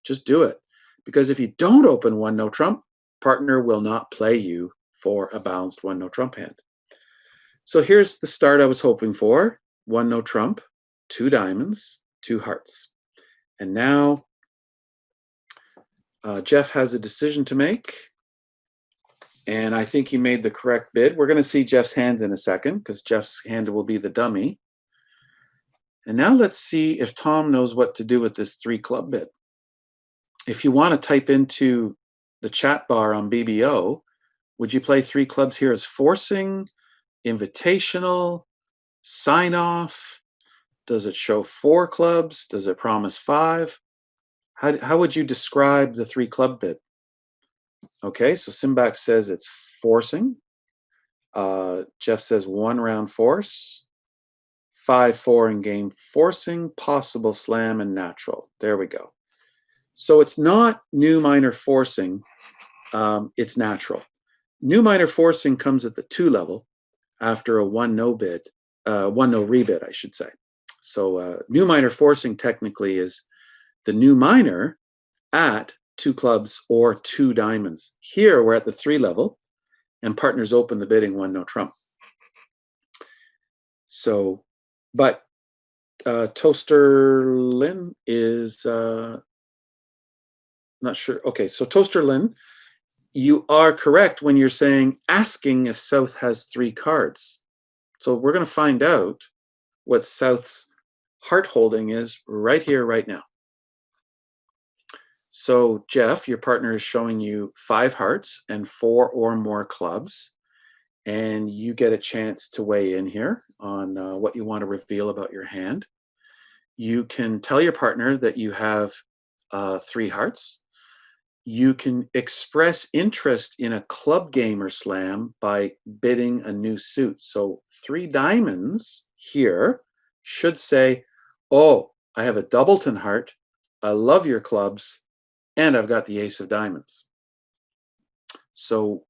Just do it. Because if you don't open 1 no trump, partner will not play you for a balanced 1 no trump hand. So here's the start I was hoping for. one no trump, 2 diamonds, 2 hearts. And now Jeff has a decision to make. And I think he made the correct bid. We're going to see Jeff's hand in a second because Jeff's hand will be the dummy. And now let's see if Tom knows what to do with this 3 club bid. If you want to type into the chat bar on BBO, would you play 3 clubs here as forcing, invitational, sign off? Does it show 4 clubs? Does it promise 5? How would you describe the 3 club bid? Okay, so Simbak says it's forcing. Jeff says 1 round force. 5-4 in game forcing, possible slam, and natural. There we go. So it's not new minor forcing, it's natural. New minor forcing comes at the 2 level after a 1-no bid, 1-no rebid, I should say. So new minor forcing technically is the new minor at 2 clubs or 2 diamonds. Here we're at the 3 level and partners open the bidding 1-no trump. So, but Toaster Lynn is not sure. Okay, so Toaster Lynn, you are correct when you're saying asking if South has 3 cards. So we're going to find out what South's heart holding is right here, right now. So Jeff, your partner is showing you 5 hearts and 4 or more clubs. And you get a chance to weigh in here on what you want to reveal about your hand. You can tell your partner that you have 3 hearts. You can express interest in a club game or slam by bidding a new suit. So 3 diamonds here should say, oh, I have a doubleton heart, I love your clubs, and I've got the ace of diamonds. So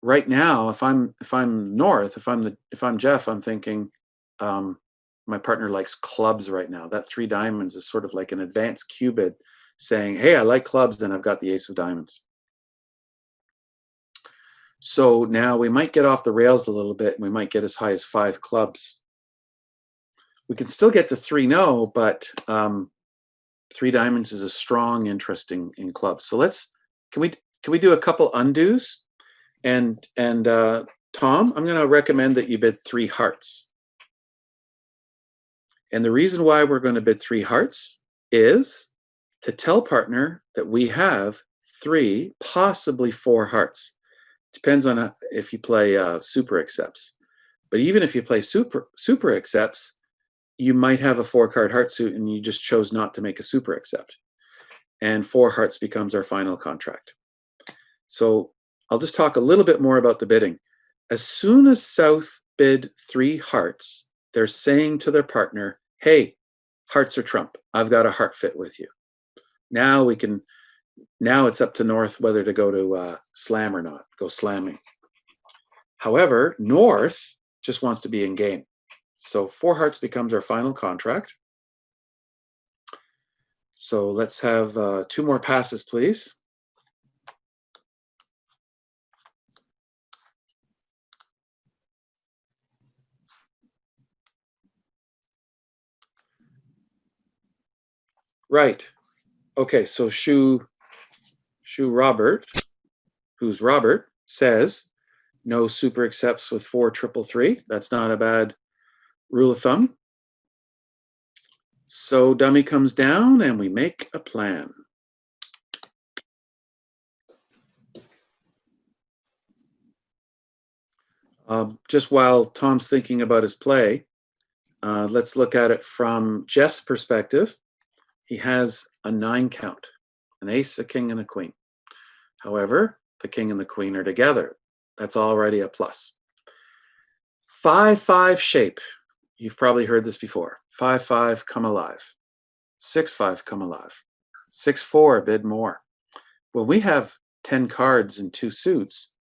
right now, if I'm North, if I'm Jeff, I'm thinking my partner likes clubs right now. That 3 diamonds is sort of like an advanced cue bid saying, hey, I like clubs and I've got the ace of diamonds. So now we might get off the rails a little bit and we might get as high as 5 clubs. We can still get to 3 no, but 3 diamonds is a strong interest in clubs. So can we do a couple undos? And Tom, I'm going to recommend that you bid 3 hearts. And the reason why we're going to bid 3 hearts is to tell partner that we have 3, possibly 4 hearts. Depends on if you play super accepts. But even if you play super accepts, you might have a 4-card heart suit and you just chose not to make a super accept. And 4 hearts becomes our final contract. So I'll just talk a little bit more about the bidding. As soon as South bid 3 hearts, they're saying to their partner, hey, hearts are trump. I've got a heart fit with you. Now it's up to North whether to go to slam or not, go slamming. However, North just wants to be in game. So 4 hearts becomes our final contract. So let's have 2 more passes, please. Right. Okay, so Shu Robert, who's Robert, says no super accepts with 4 333. That's not a bad rule of thumb. So dummy comes down and we make a plan. Just while Tom's thinking about his play, let's look at it from Jeff's perspective. He has a 9 count, an ace, a king, and a queen. However, the king and the queen are together. That's already a plus. 5-5 shape. You've probably heard this before. 5-5, come alive. 6-5, come alive. 6-4, bid more. When we have 10 cards and 2 suits,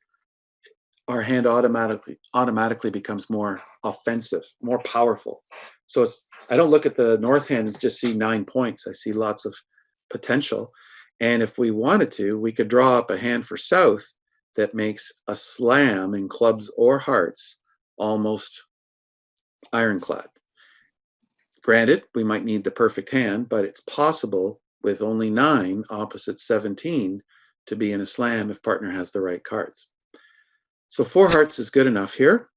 our hand automatically becomes more offensive, more powerful. So I don't look at the North hand and just see 9 points. I see lots of potential. And if we wanted to, we could draw up a hand for South that makes a slam in clubs or hearts almost ironclad. Granted, we might need the perfect hand, but it's possible with only 9 opposite 17 to be in a slam if partner has the right cards. So 4 hearts is good enough here.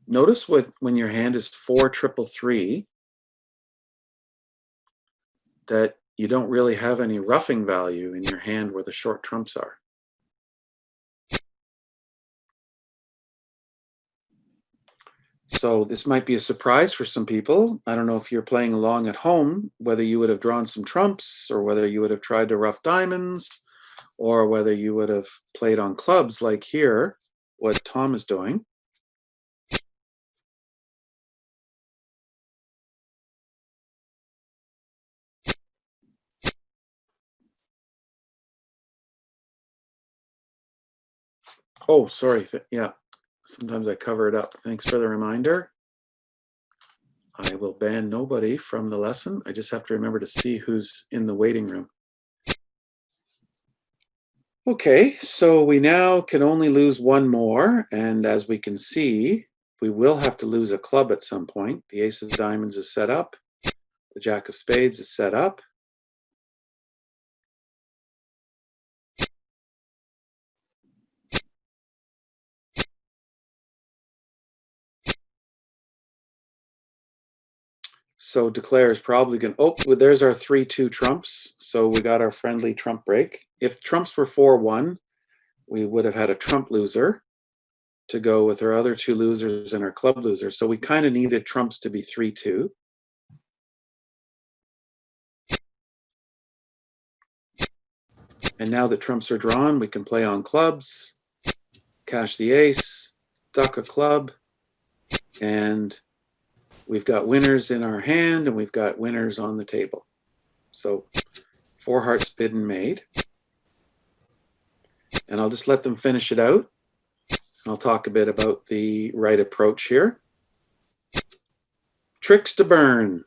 Notice when your hand is 4 triple 3 that you don't really have any roughing value in your hand where the short trumps are. So this might be a surprise for some people. I don't know if you're playing along at home, whether you would have drawn some trumps or whether you would have tried to rough diamonds or whether you would have played on clubs like here, what Tom is doing. Oh, sorry. Yeah, sometimes I cover it up. Thanks for the reminder. I will ban nobody from the lesson. I just have to remember to see who's in the waiting room. Okay, so we now can only lose 1 more. And as we can see, we will have to lose a club at some point. The ace of diamonds is set up. The jack of spades is set up. So declare is probably going to, oh, well, there's our 3-2 trumps. So we got our friendly trump break. If trumps were 4-1, we would have had a trump loser to go with our other 2 losers and our club loser. So we kind of needed trumps to be 3-2. And now that trumps are drawn, we can play on clubs, cash the ace, duck a club, and we've got winners in our hand and we've got winners on the table. So 4 hearts bid and made. And I'll just let them finish it out. I'll talk a bit about the right approach here. Tricks to burn.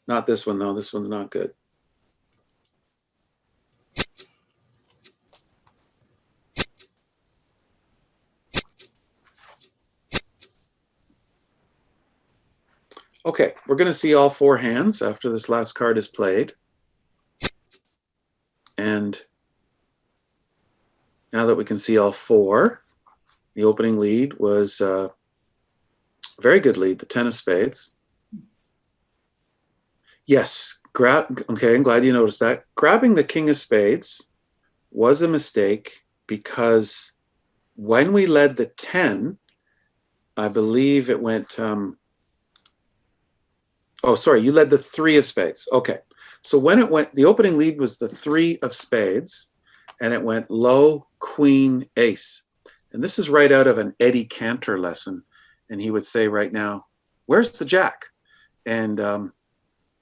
Not this one though, this one's not good. Okay, we're going to see all 4 hands after this last card is played. And now that we can see all 4, the opening lead was a very good lead, the 10 of spades. Yes, okay, I'm glad you noticed that. Grabbing the king of spades was a mistake because when we led the 10, I believe it went, oh, sorry, you led the 3 of spades. Okay, so when it went, the opening lead was the 3 of spades, and it went low, queen, ace. And this is right out of an Eddie Cantor lesson. And he would say right now, where's the jack? And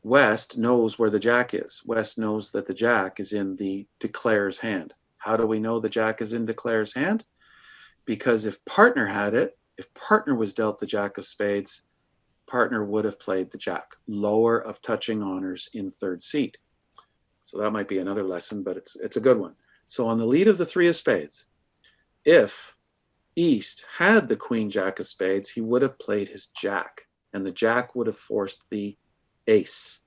West knows where the jack is. West knows that the jack is in the declare's hand. How do we know the jack is in declare's hand? Because if partner had it, if partner was dealt the jack of spades, partner would have played the jack. Lower of touching honors in 3rd seat. So that might be another lesson, but it's a good one. So on the lead of the 3 of spades, if East had the queen jack of spades, he would have played his jack, and the jack would have forced the ace.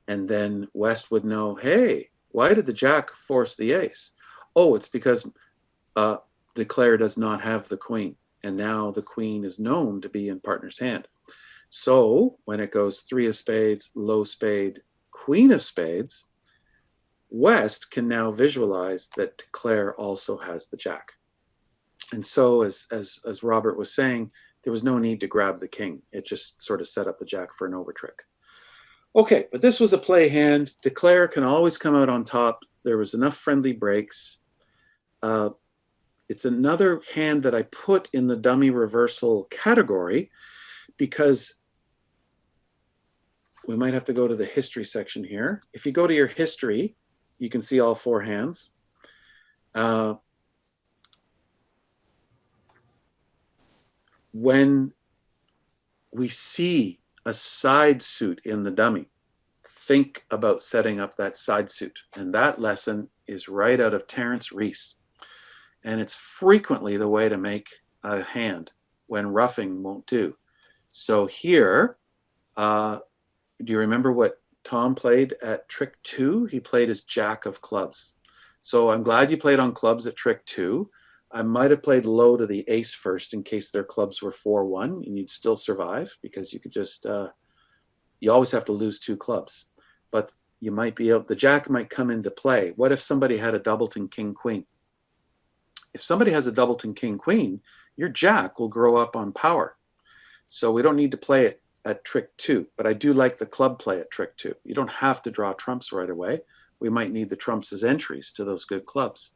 And then West would know, hey, why did the jack force the ace? Oh, it's because declare does not have the queen, and now the queen is known to be in partner's hand. So when it goes 3 of spades, low spade, queen of spades, West can now visualize that declare also has the jack. And so as Robert was saying, there was no need to grab the king. It just sort of set up the jack for an over trick. Okay, but this was a play hand. Declare can always come out on top. There was enough friendly breaks. It's another hand that I put in the dummy reversal category because we might have to go to the history section here. If you go to your history, you can see all 4 hands. Uh, when we see a side suit in the dummy, think about setting up that side suit. And that lesson is right out of Terence Rees. And it's frequently the way to make a hand when roughing won't do. So here, do you remember what Tom played at trick 2? He played his jack of clubs. So I'm glad you played on clubs at trick 2. I might have played low to the ace first in case their clubs were 4-1 and you'd still survive, because you could just, you always have to lose 2 clubs. But you might be able, the jack might come into play. What if somebody had a doubleton king queen? If somebody has a doubleton king queen, your jack will grow up on power. So we don't need to play it at trick 2, but I do like the club play at trick 2. You don't have to draw trumps right away. We might need the trumps as entries to those good clubs.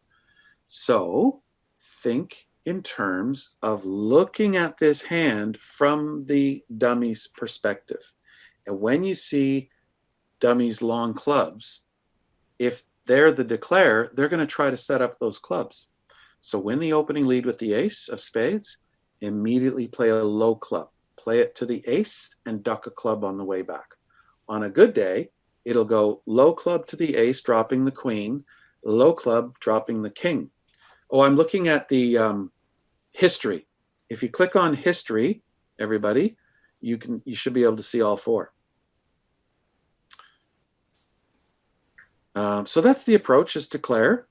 So think in terms of looking at this hand from the dummy's perspective. And when you see dummy's long clubs, if they're the declare, they're going to try to set up those clubs. So win the opening lead with the ace of spades, immediately play a low club. Play it to the ace and duck a club on the way back. On a good day, it'll go low club to the ace, dropping the queen, low club, dropping the king. Oh, I'm looking at the history. If you click on history, everybody, you should be able to see all 4. So that's the approach, is declare,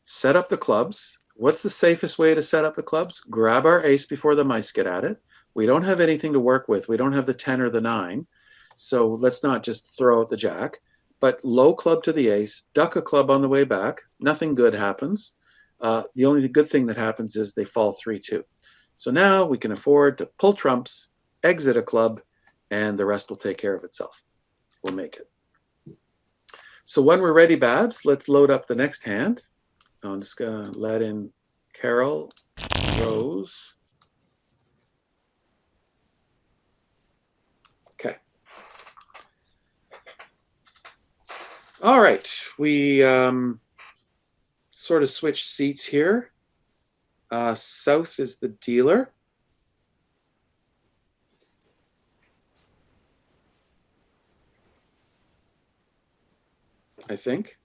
set up the clubs. What's the safest way to set up the clubs? Grab our ace before the mice get at it. We don't have anything to work with. We don't have the 10 or the 9. So let's not just throw out the jack, but low club to the ace, duck a club on the way back. Nothing good happens. The only good thing that happens is they fall 3-2. So now we can afford to pull trumps, exit a club, and the rest will take care of itself. We'll make it. So when we're ready, Babs, let's load up the next hand. I'm just going to let in Carol, Rose. Okay. All right. We sort of switch seats here. South is the dealer. I think.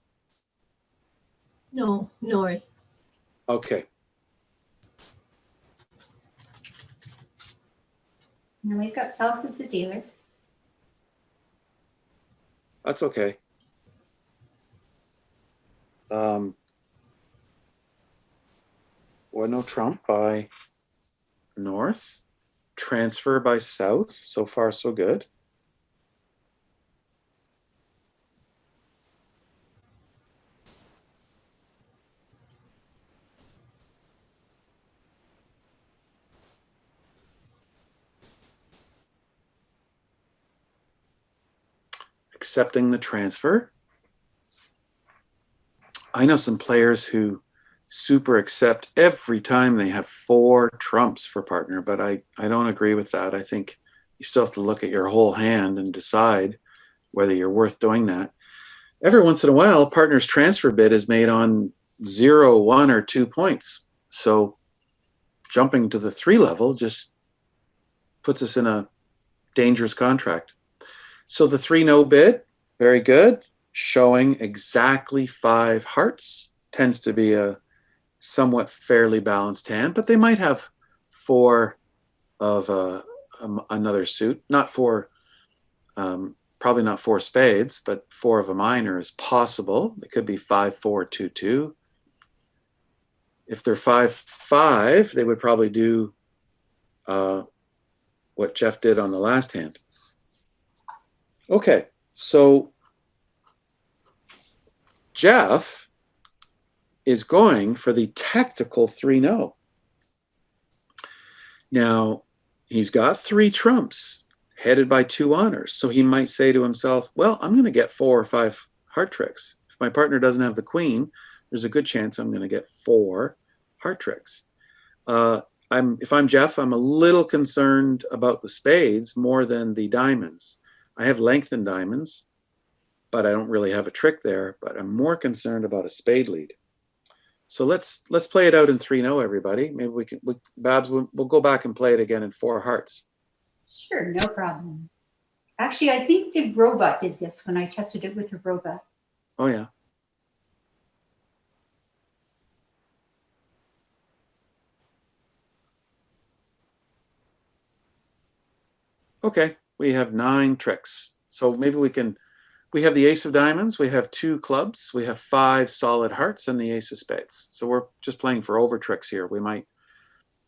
No, north. Okay. And we've got south as the dealer. That's okay. Well, no trump by north. Transfer by south. So far, so good. Accepting the transfer. I know some players who super accept every time they have 4 trumps for partner, but I don't agree with that. I think you still have to look at your whole hand and decide whether you're worth doing that. Every once in a while, partner's transfer bid is made on 0, 1, or 2 points. So jumping to the 3 level just puts us in a dangerous contract. So the 3-no bid, very good. Showing exactly 5 hearts. Tends to be a somewhat fairly balanced hand, but they might have 4 of another suit. Not 4, probably not 4 spades, but 4 of a minor is possible. It could be 5-4, 2-2. If they're 5-5, they would probably do what Jeff did on the last hand. Okay, so Jeff is going for the tactical 3-no. Now, he's got 3 trumps headed by 2 honors. So he might say to himself, well, I'm going to get 4 or 5 heart tricks. If my partner doesn't have the queen, there's a good chance I'm going to get 4 heart tricks. If I'm Jeff, I'm a little concerned about the spades more than the diamonds. I have lengthened diamonds, but I don't really have a trick there. But I'm more concerned about a spade lead. So let's play it out in 3-0, everybody. Maybe Babs, we'll go back and play it again in 4 hearts. Sure, no problem. Actually, I think the robot did this when I tested it with the robot. Oh, yeah. Okay, we have 9 tricks. So maybe we have the ace of diamonds, we have 2 clubs, we have 5 solid hearts, and the ace of spades. So we're just playing for over tricks here. We might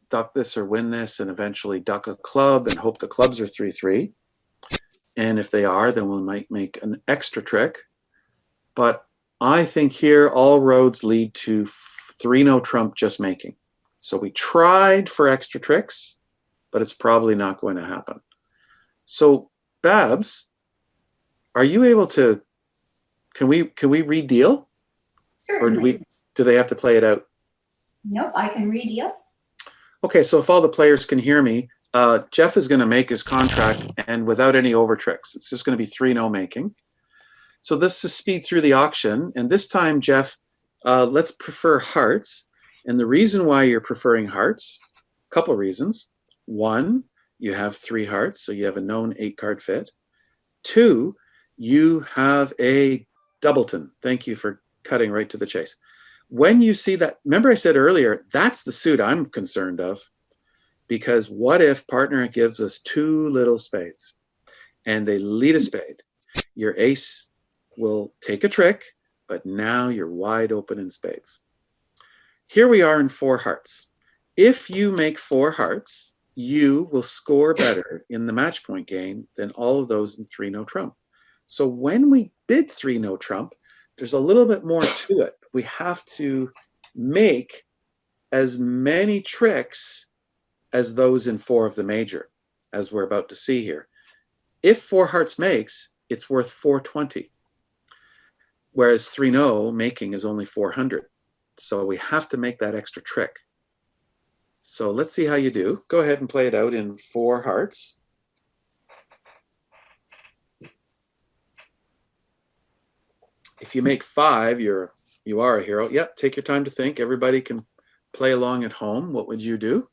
duck this or win this and eventually duck a club and hope the clubs are 3-3. And if they are, then we might make an extra trick. But I think here all roads lead to 3-0 trump just making. So we tried for extra tricks, but it's probably not going to happen. So Babs, are you able to, can we redeal? Certainly. Or do they have to play it out? Nope, I can redeal. Okay, so if all the players can hear me, Jeff is going to make his contract and without any over tricks. It's just going to be 3-0 making. So this is speed through the auction. And this time, Jeff, let's prefer hearts. And the reason why you're preferring hearts, a couple of reasons. 1, you have 3 hearts, so you have a known 8-card fit. 2, you have a doubleton. Thank you for cutting right to the chase. When you see that, remember I said earlier, that's the suit I'm concerned of. Because what if partner gives us 2 little spades and they lead a spade? Your ace will take a trick, but now you're wide open in spades. Here we are in 4 hearts. If you make 4 hearts, you will score better in the match point game than all of those in 3-0 trump. So when we bid 3-0 trump, there's a little bit more to it. We have to make as many tricks as those in 4 of the major, as we're about to see here. If 4 hearts makes, it's worth 420. Whereas 3-0 making is only 400. So we have to make that extra trick. So let's see how you do. Go ahead and play it out in 4 hearts. If you make 5, you are a hero. Yep, take your time to think. Everybody can play along at home. What would you do?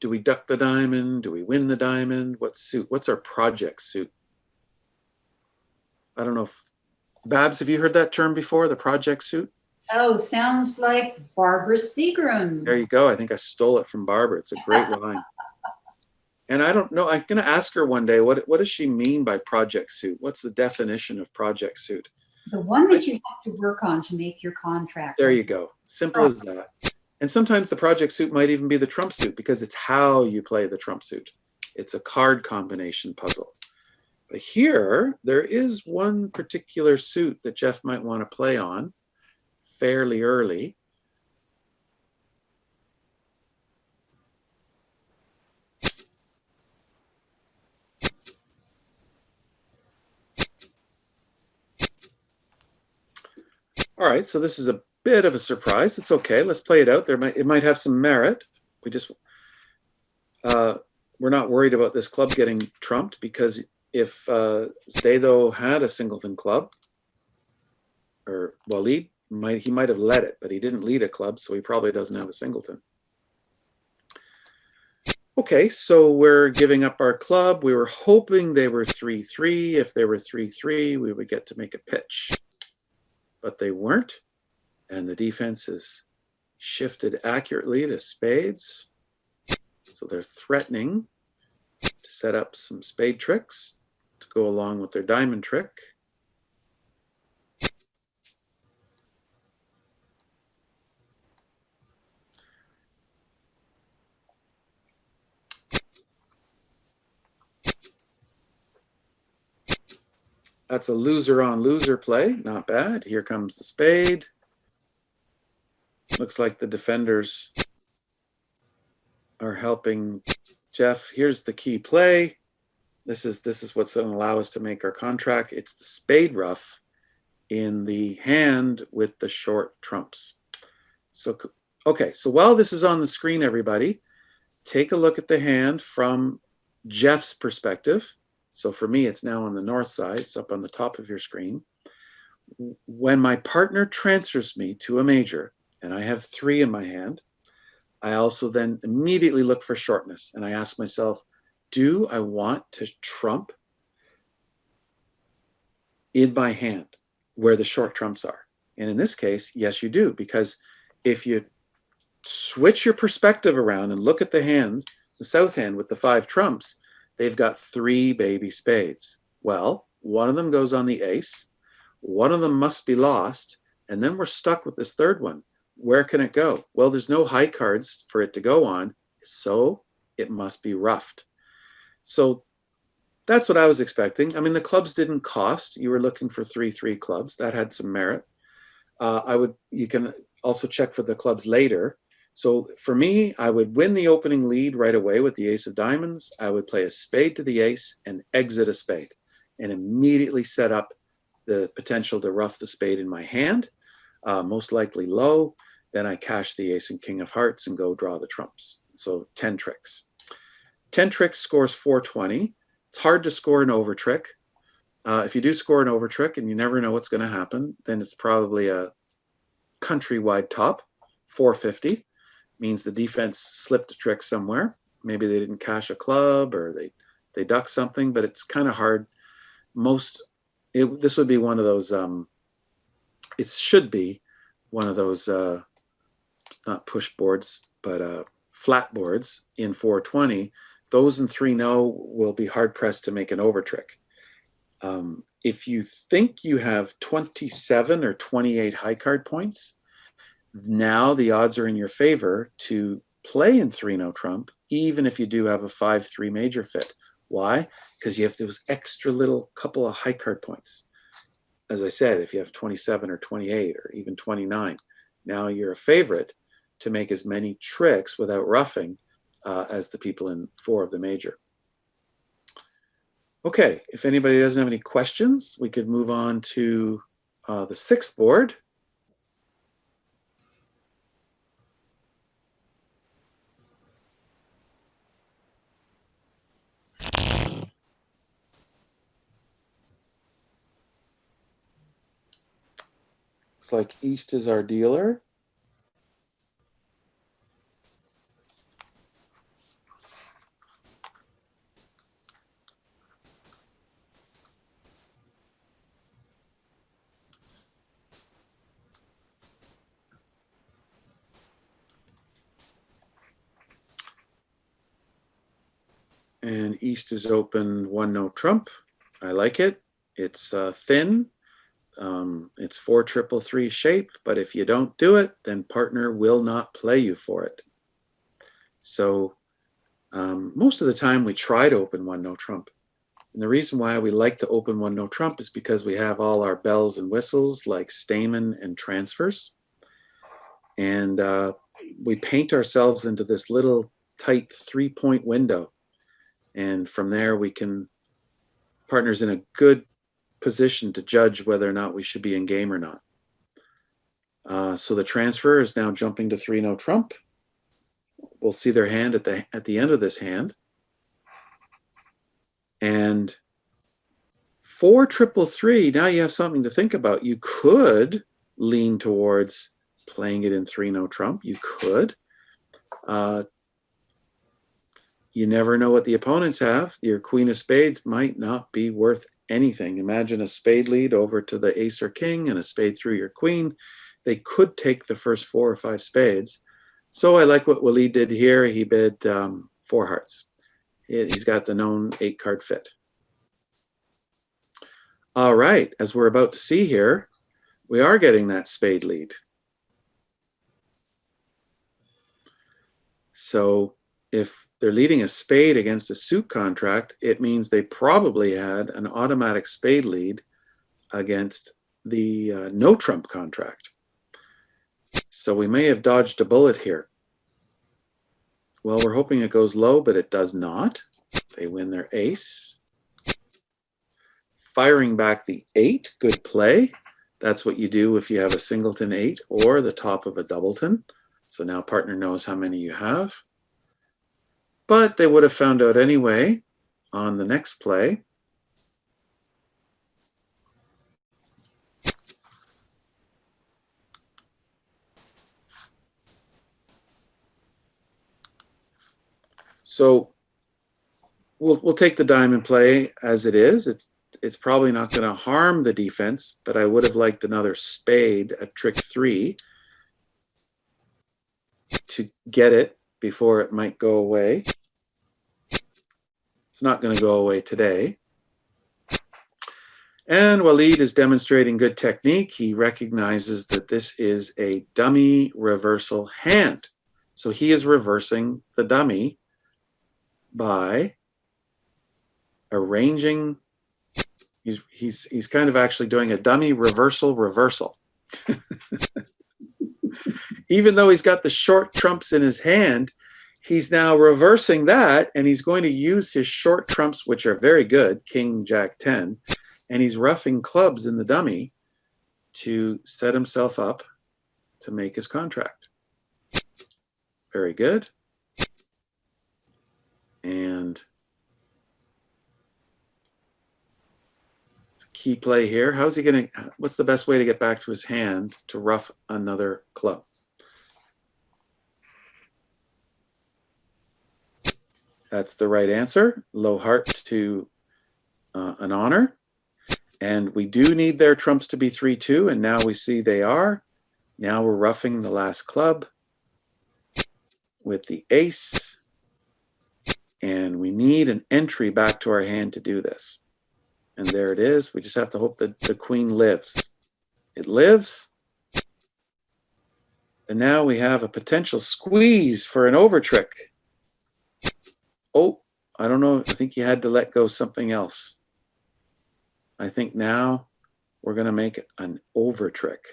Do we duck the diamond? Do we win the diamond? What suit? What's our project suit? I don't know if, Babs, have you heard that term before, the project suit? Oh, sounds like Barbara Seagram. There you go. I think I stole it from Barbara. It's a great line. And I don't know, I'm going to ask her one day, what does she mean by project suit? What's the definition of project suit? The one that you have to work on to make your contract. There you go. Simple as that. And sometimes the project suit might even be the trump suit because it's how you play the trump suit. It's a card combination puzzle. But here, there is one particular suit that Jeff might want to play on fairly early. All right, so this is a bit of a surprise. It's okay. Let's play it out. It might have some merit. We're not worried about this club getting trumped because if Zdado had a singleton club, or well, he might have led it, but he didn't lead a club, so he probably doesn't have a singleton. Okay, so we're giving up our club. We were hoping they were 3-3. If they were 3-3, we would get to make a pitch. But they weren't, and the defense is shifted accurately to spades. So they're threatening to set up some spade tricks to go along with their diamond trick. That's a loser on loser play. Not bad. Here comes the spade. Looks like the defenders are helping Jeff. Here's the key play. This is what's going to allow us to make our contract. It's the spade ruff in the hand with the short trumps. So, okay, so while this is on the screen, everybody, take a look at the hand from Jeff's perspective. So for me, it's now on the north side. It's up on the top of your screen. When my partner transfers me to a major, and I have 3 in my hand, I also then immediately look for shortness, and I ask myself, do I want to trump in my hand where the short trumps are? And in this case, yes, you do, because if you switch your perspective around and look at the hand, the south hand with the 5 trumps, they've got 3 baby spades. Well, one of them goes on the ace, one of them must be lost, and then we're stuck with this third one. Where can it go? Well, there's no high cards for it to go on, so it must be roughed. So that's what I was expecting. I mean, the clubs didn't cost. You were looking for 3-3 clubs. That had some merit. You can also check for the clubs later. So for me, I would win the opening lead right away with the ace of diamonds. I would play a spade to the ace and exit a spade and immediately set up the potential to rough the spade in my hand, most likely low. Then I cash the ace and king of hearts and go draw the trumps. So 10 tricks. 10 tricks scores 420. It's hard to score an over trick. If you do score an over trick and you never know what's going to happen, then it's probably a countrywide top. 450 means the defense slipped a trick somewhere. Maybe they didn't cash a club or they ducked something, but it's kind of hard. This would be one of those, it should be one of those, not push boards, but flat boards in 420. Those in 3-0 will be hard pressed to make an over trick. If you think you have 27 or 28 high card points, now the odds are in your favor to play in 3-0 trump, even if you do have a 5-3 major fit. Why? Because you have those extra little couple of high card points. As I said, if you have 27 or 28 or even 29, now you're a favorite to make as many tricks without roughing as the people in 4 of the major. Okay, if anybody doesn't have any questions, we could move on to the 6th board. Looks like East is our dealer. And East is open 1-0 trump. I like it. It's thin. It's 4-3-3 shape, but if you don't do it, then partner will not play you for it. So most of the time we try to open 1-0 trump. And the reason why we like to open 1-0 trump is because we have all our bells and whistles like Stamen and transfers. And we paint ourselves into this little tight 3-point window. And from there, partner's in a good position to judge whether or not we should be in game or not. So the transfer is now jumping to 3-0 trump. We'll see their hand at the end of this hand. And 4-3-3, now you have something to think about. You could lean towards playing it in 3-0 trump. You could. You never know what the opponents have. Your queen of spades might not be worth anything. Imagine a spade lead over to the ace or king and a spade through your queen. They could take the first 4 or 5 spades. So I like what Waleed did here. He bid 4 hearts. He's got the known 8-card fit. All right, as we're about to see here, we are getting that spade lead. So if they're leading a spade against a suit contract, it means they probably had an automatic spade lead against the no trump contract. So we may have dodged a bullet here. Well, we're hoping it goes low, but it does not. They win their ace. Firing back the 8, good play. That's what you do if you have a singleton 8 or the top of a doubleton. So now partner knows how many you have. But they would have found out anyway on the next play. So we'll take the diamond play as it is. It's probably not going to harm the defense, but I would have liked another spade at trick 3 to get it before it might go away. It's not going to go away today. And Walid is demonstrating good technique. He recognizes that this is a dummy reversal hand. So he is reversing the dummy by arranging. He's kind of actually doing a dummy reversal. Even though he's got the short trumps in his hand, he's now reversing that, and he's going to use his short trumps, which are very good, king, jack, 10, and he's roughing clubs in the dummy to set himself up to make his contract. Very good. And key play here. How's he going to, what's the best way to get back to his hand to rough another club? That's the right answer. Low heart to an honor. And we do need their trumps to be 3-2, and now we see they are. Now we're roughing the last club with the ace. And we need an entry back to our hand to do this. And there it is. We just have to hope that the queen lives. It lives. And now we have a potential squeeze for an over trick. Oh, I don't know. I think you had to let go something else. I think now we're going to make an over trick.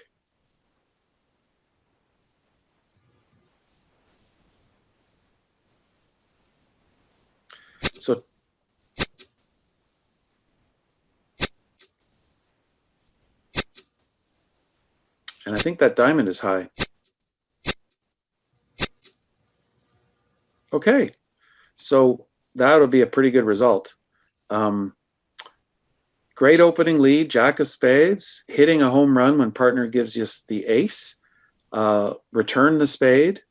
So and I think that diamond is high. Okay, so that would be a pretty good result. Great opening lead, jack of spades, hitting a home run when partner gives you the ace, return the spade,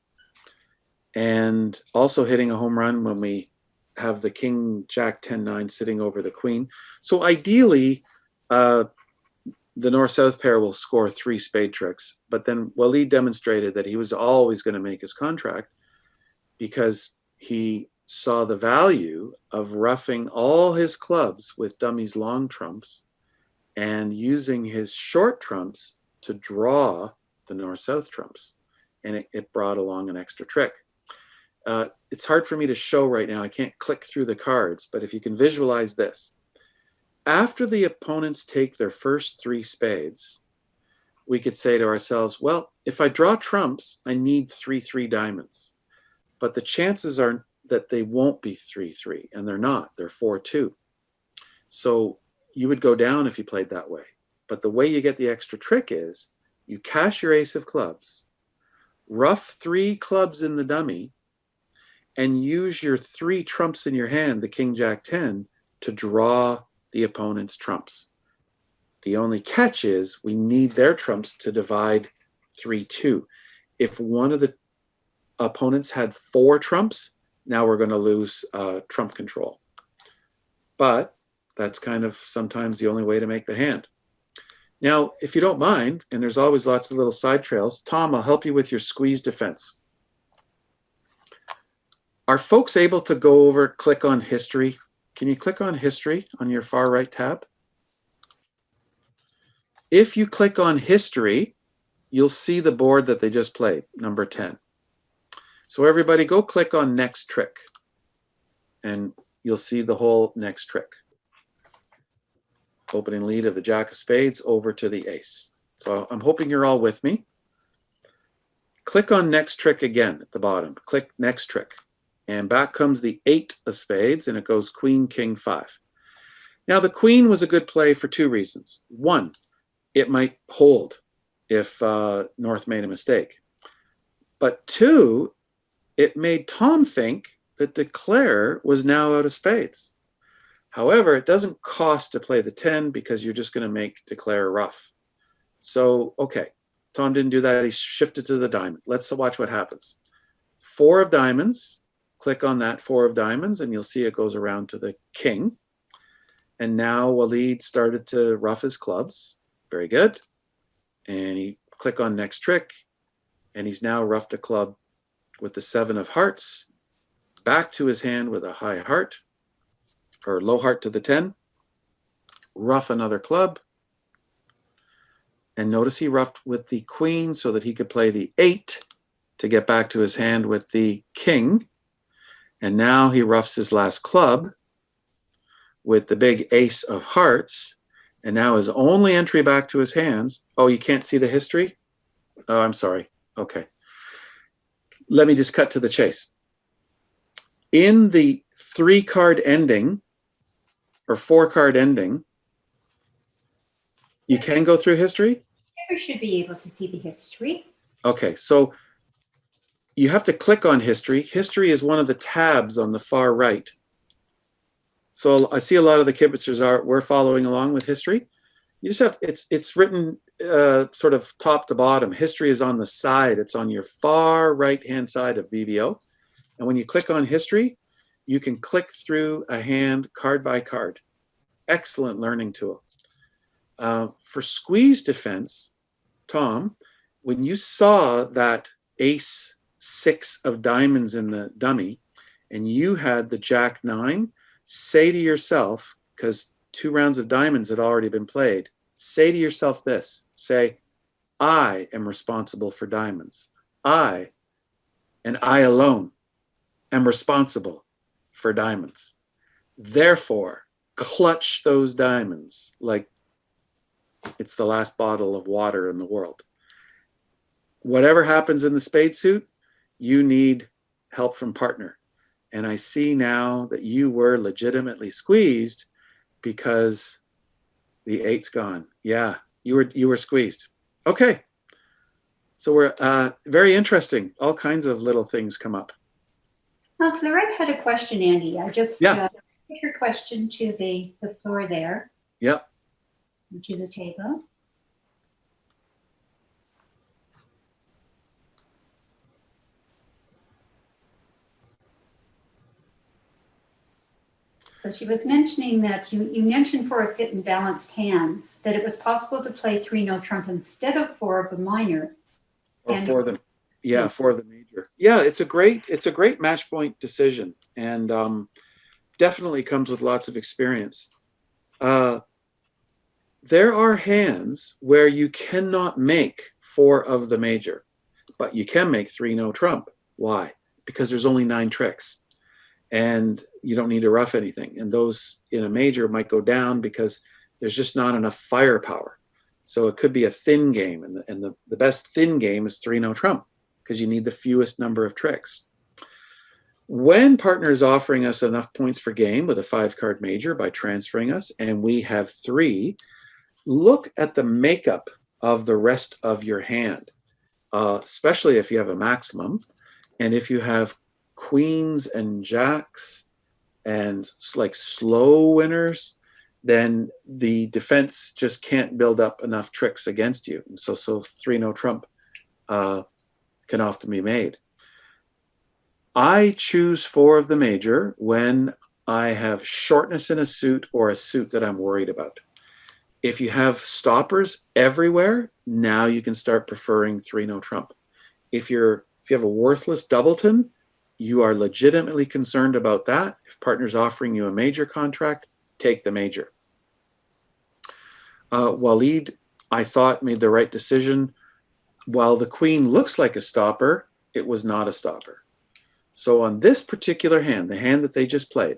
and also hitting a home run when we have the king, jack, 10, 9 sitting over the queen. So ideally, the north-south pair will score 3 spade tricks, but then Walid demonstrated that he was always going to make his contract because he saw the value of roughing all his clubs with dummy's long trumps and using his short trumps to draw the north-south trumps. And it brought along an extra trick. It's hard for me to show right now. I can't click through the cards, but if you can visualize this. After the opponents take their first 3 spades, we could say to ourselves, well, if I draw trumps, I need 3-3 diamonds. But the chances are that they won't be 3-3, and they're not. They're 4-2. So you would go down if you played that way. But the way you get the extra trick is you cash your ace of clubs, rough 3 clubs in the dummy, and use your 3 trumps in your hand, the king, jack, 10, to draw the opponent's trumps. The only catch is we need their trumps to divide 3-2. If one of the opponents had 4 trumps, now we're going to lose trump control. But that's kind of sometimes the only way to make the hand. Now, if you don't mind, and there's always lots of little side trails, Tom, I'll help you with your squeeze defense. Are folks able to go over, click on history? Can you click on history on your far right tab? If you click on history, you'll see the board that they just played, number 10. So everybody go click on next trick, and you'll see the whole next trick. Opening lead of the jack of spades over to the ace. So I'm hoping you're all with me. Click on next trick again at the bottom. Click next trick. And back comes the 8 of spades, and it goes queen, king, 5. Now the queen was a good play for 2 reasons. 1, it might hold if North made a mistake. But 2, it made Tom think that declare was now out of spades. However, it doesn't cost to play the 10 because you're just going to make declare rough. So, okay, Tom didn't do that. He shifted to the diamond. Let's watch what happens. 4 of diamonds. click on that 4 of diamonds and you'll see it goes around to the king. And now Waleed started to rough his clubs. Very good. And he click on next trick, and he's now roughed a club with the 7 of hearts back to his hand with a high heart, or low heart to the 10. Rough another club. And notice he roughed with the queen so that he could play the 8 to get back to his hand with the king. And now he roughs his last club with the big ace of hearts. And now his only entry back to his hands. Oh, you can't see the history? Oh, I'm sorry. Okay. Let me just cut to the chase. In the 3-card ending, or 4-card ending, you can go through history? You should be able to see the history. Okay, so you have to click on history. History is one of the tabs on the far right. So I see a lot of the kibitzers we're following along with history. You just have to, it's written sort of top to bottom. History is on the side. It's on your far right-hand side of BBO. And when you click on history, you can click through a hand card by card. Excellent learning tool. For squeeze defense, Tom, when you saw that ace 6 of diamonds in the dummy and you had the jack 9, say to yourself, because 2 rounds of diamonds had already been played, say to yourself this, say, I am responsible for diamonds. I, and I alone, am responsible for diamonds. Therefore, clutch those diamonds like it's the last bottle of water in the world. Whatever happens in the spade suit, you need help from partner. And I see now that you were legitimately squeezed because the 8's gone. Yeah, you were squeezed. Okay. So we're very interesting. All kinds of little things come up. Well, Clarette had a question, Andy. I just Yeah. put your question to the floor there. Yep. To the table. So she was mentioning that you mentioned for a fit and balanced hands that it was possible to play 3 no trump instead of 4 of the minor. Or for the major. Yeah, it's a great match point decision, and definitely comes with lots of experience. There are hands where you cannot make 4 of the major, but you can make 3 no trump. Why? Because there's only 9 tricks. And you don't need to rough anything. And those in a major might go down because there's just not enough firepower. So it could be a thin game. And the best thin game is 3 no trump because you need the fewest number of tricks. When partner is offering us enough points for game with a 5-card major by transferring us, and we have 3, look at the makeup of the rest of your hand, especially if you have a maximum. And if you have queens and jacks and like slow winners, then the defense just can't build up enough tricks against you. And so 3 no trump can often be made. I choose 4 of the major when I have shortness in a suit or a suit that I'm worried about. If you have stoppers everywhere, now you can start preferring 3 no trump. If you have a worthless doubleton, you are legitimately concerned about that. If partner's offering you a major contract, take the major. Waleed, I thought, made the right decision. While the queen looks like a stopper, it was not a stopper. So on this particular hand, the hand that they just played,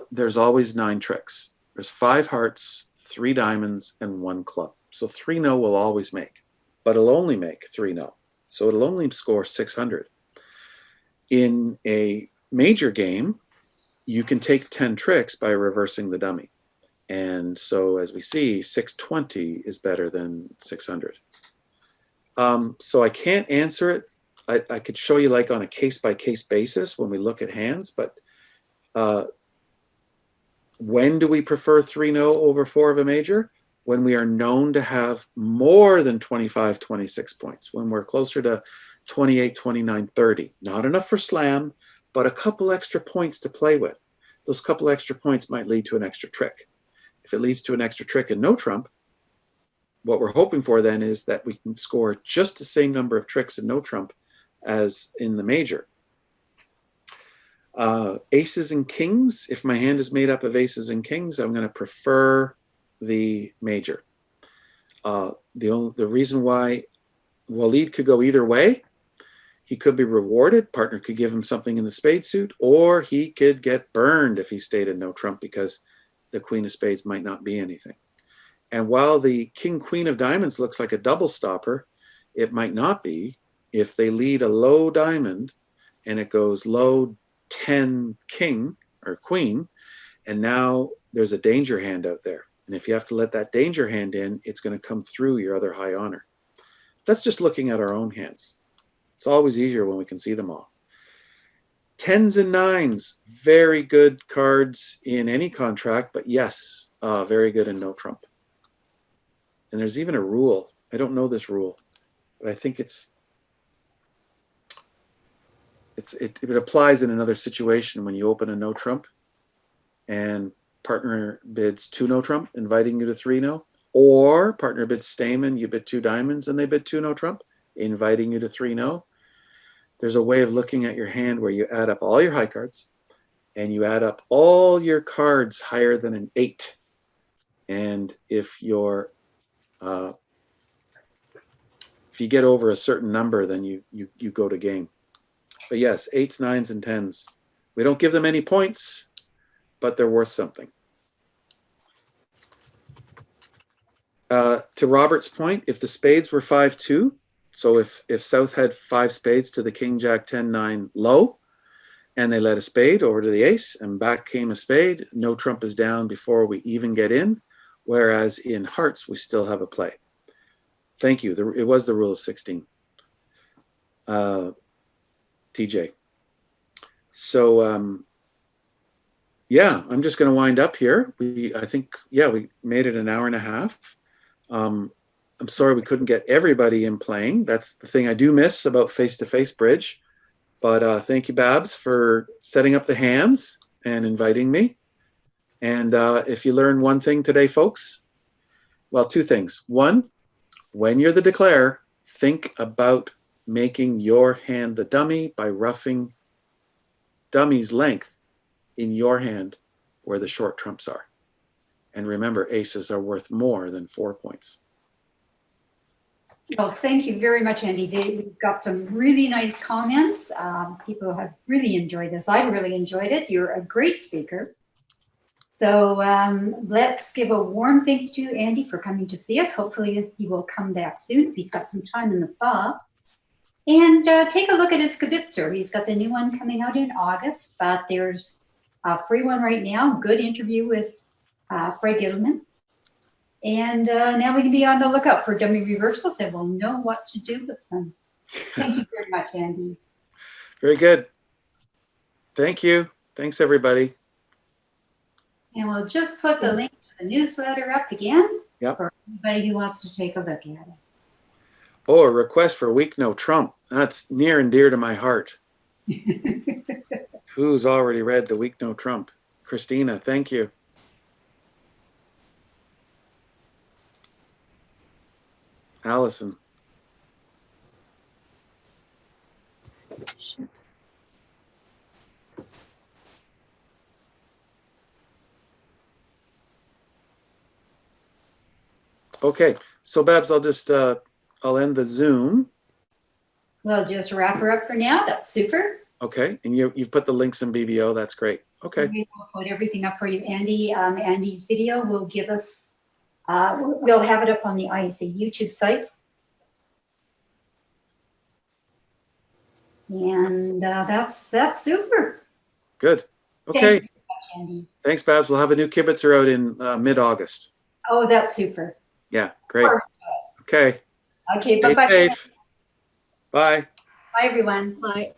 there's always 9 tricks. There's 5 hearts, 3 diamonds, and 1 club. So 3 no will always make, but it'll only make 3 no. So it'll only score 600. In a major game, you can take 10 tricks by reversing the dummy. And so as we see, 620 is better than 600. So I can't answer it. I could show you like on a case-by-case basis when we look at hands, but when do we prefer 3 no over 4 of a major? When we are known to have more than 25, 26 points. When we're closer to 28, 29, 30. Not enough for slam, but a couple extra points to play with. Those couple extra points might lead to an extra trick. If it leads to an extra trick and no trump, what we're hoping for then is that we can score just the same number of tricks and no trump as in the major. Aces and kings, if my hand is made up of aces and kings, I'm going to prefer the major. The reason why Waleed could go either way, he could be rewarded, partner could give him something in the spade suit, or he could get burned if he stayed in no trump because the queen of spades might not be anything. And while the king queen of diamonds looks like a double stopper, it might not be if they lead a low diamond and it goes low 10 king or queen, and now there's a danger hand out there. And if you have to let that danger hand in, it's going to come through your other high honor. That's just looking at our own hands. It's always easier when we can see them all. Tens and nines, very good cards in any contract, but yes, very good in no trump. And there's even a rule. I don't know this rule, but I think it applies in another situation when you open a no trump and partner bids 2 no trump, inviting you to 3 no, or partner bids Stamen, you bid 2 diamonds and they bid 2 no trump, inviting you to 3 no. There's a way of looking at your hand where you add up all your high cards and you add up all your cards higher than an 8. And if you get over a certain number, then you go to game. But yes, 8s, 9s, and 10s. We don't give them any points, but they're worth something. To Robert's point, if the spades were 5-2, so if South had 5 spades to the king, jack, 10, 9 low, and they let a spade over to the ace, and back came a spade, no trump is down before we even get in, whereas in hearts, we still have a play. Thank you. It was the rule of 16. TJ. So, yeah, I'm just going to wind up here. I think, yeah, we made it an hour and a half. I'm sorry we couldn't get everybody in playing. That's the thing I do miss about face-to-face bridge. But thank you, Babs, for setting up the hands and inviting me. And if you learn one thing today, folks, well, 2 things. One, when you're the declarer, think about making your hand the dummy by roughing dummy's length in your hand where the short trumps are. And remember, aces are worth more than 4 points. Well, thank you very much, Andy. We've got some really nice comments. People have really enjoyed this. I've really enjoyed it. You're a great speaker. So let's give a warm thank you to Andy for coming to see us. Hopefully he will come back soon if he's got some time in the fall. And take a look at his Kibitzer. He's got the new one coming out in August, but there's a free one right now. Good interview with Fred Gittleman. And now we can be on the lookout for dummy reversals and we'll know what to do with them. Thank you very much, Andy. Very good. Thank you. Thanks, everybody. And we'll just put the link to the newsletter up again for anybody who wants to take a look at it. Oh, a request for week no trump. That's near and dear to my heart. Who's already read the week no trump? Christina, thank you. Allison. Okay, so Babs, I'll just I'll end the Zoom. We'll just wrap her up for now. That's super. Okay, and you've put the links in BBO. That's great. Okay. We will put everything up for you, Andy. Andy's video will give us. We'll have it up on the IAC YouTube site. And that's super. Good. Okay. Thank you very much, Andy. Thanks, Babs. We'll have a new Kibitzer out in mid-August. Oh, that's super. Yeah, great. Perfect. Okay. Okay, Stay bye-bye. safe. Bye. Bye, everyone. Bye.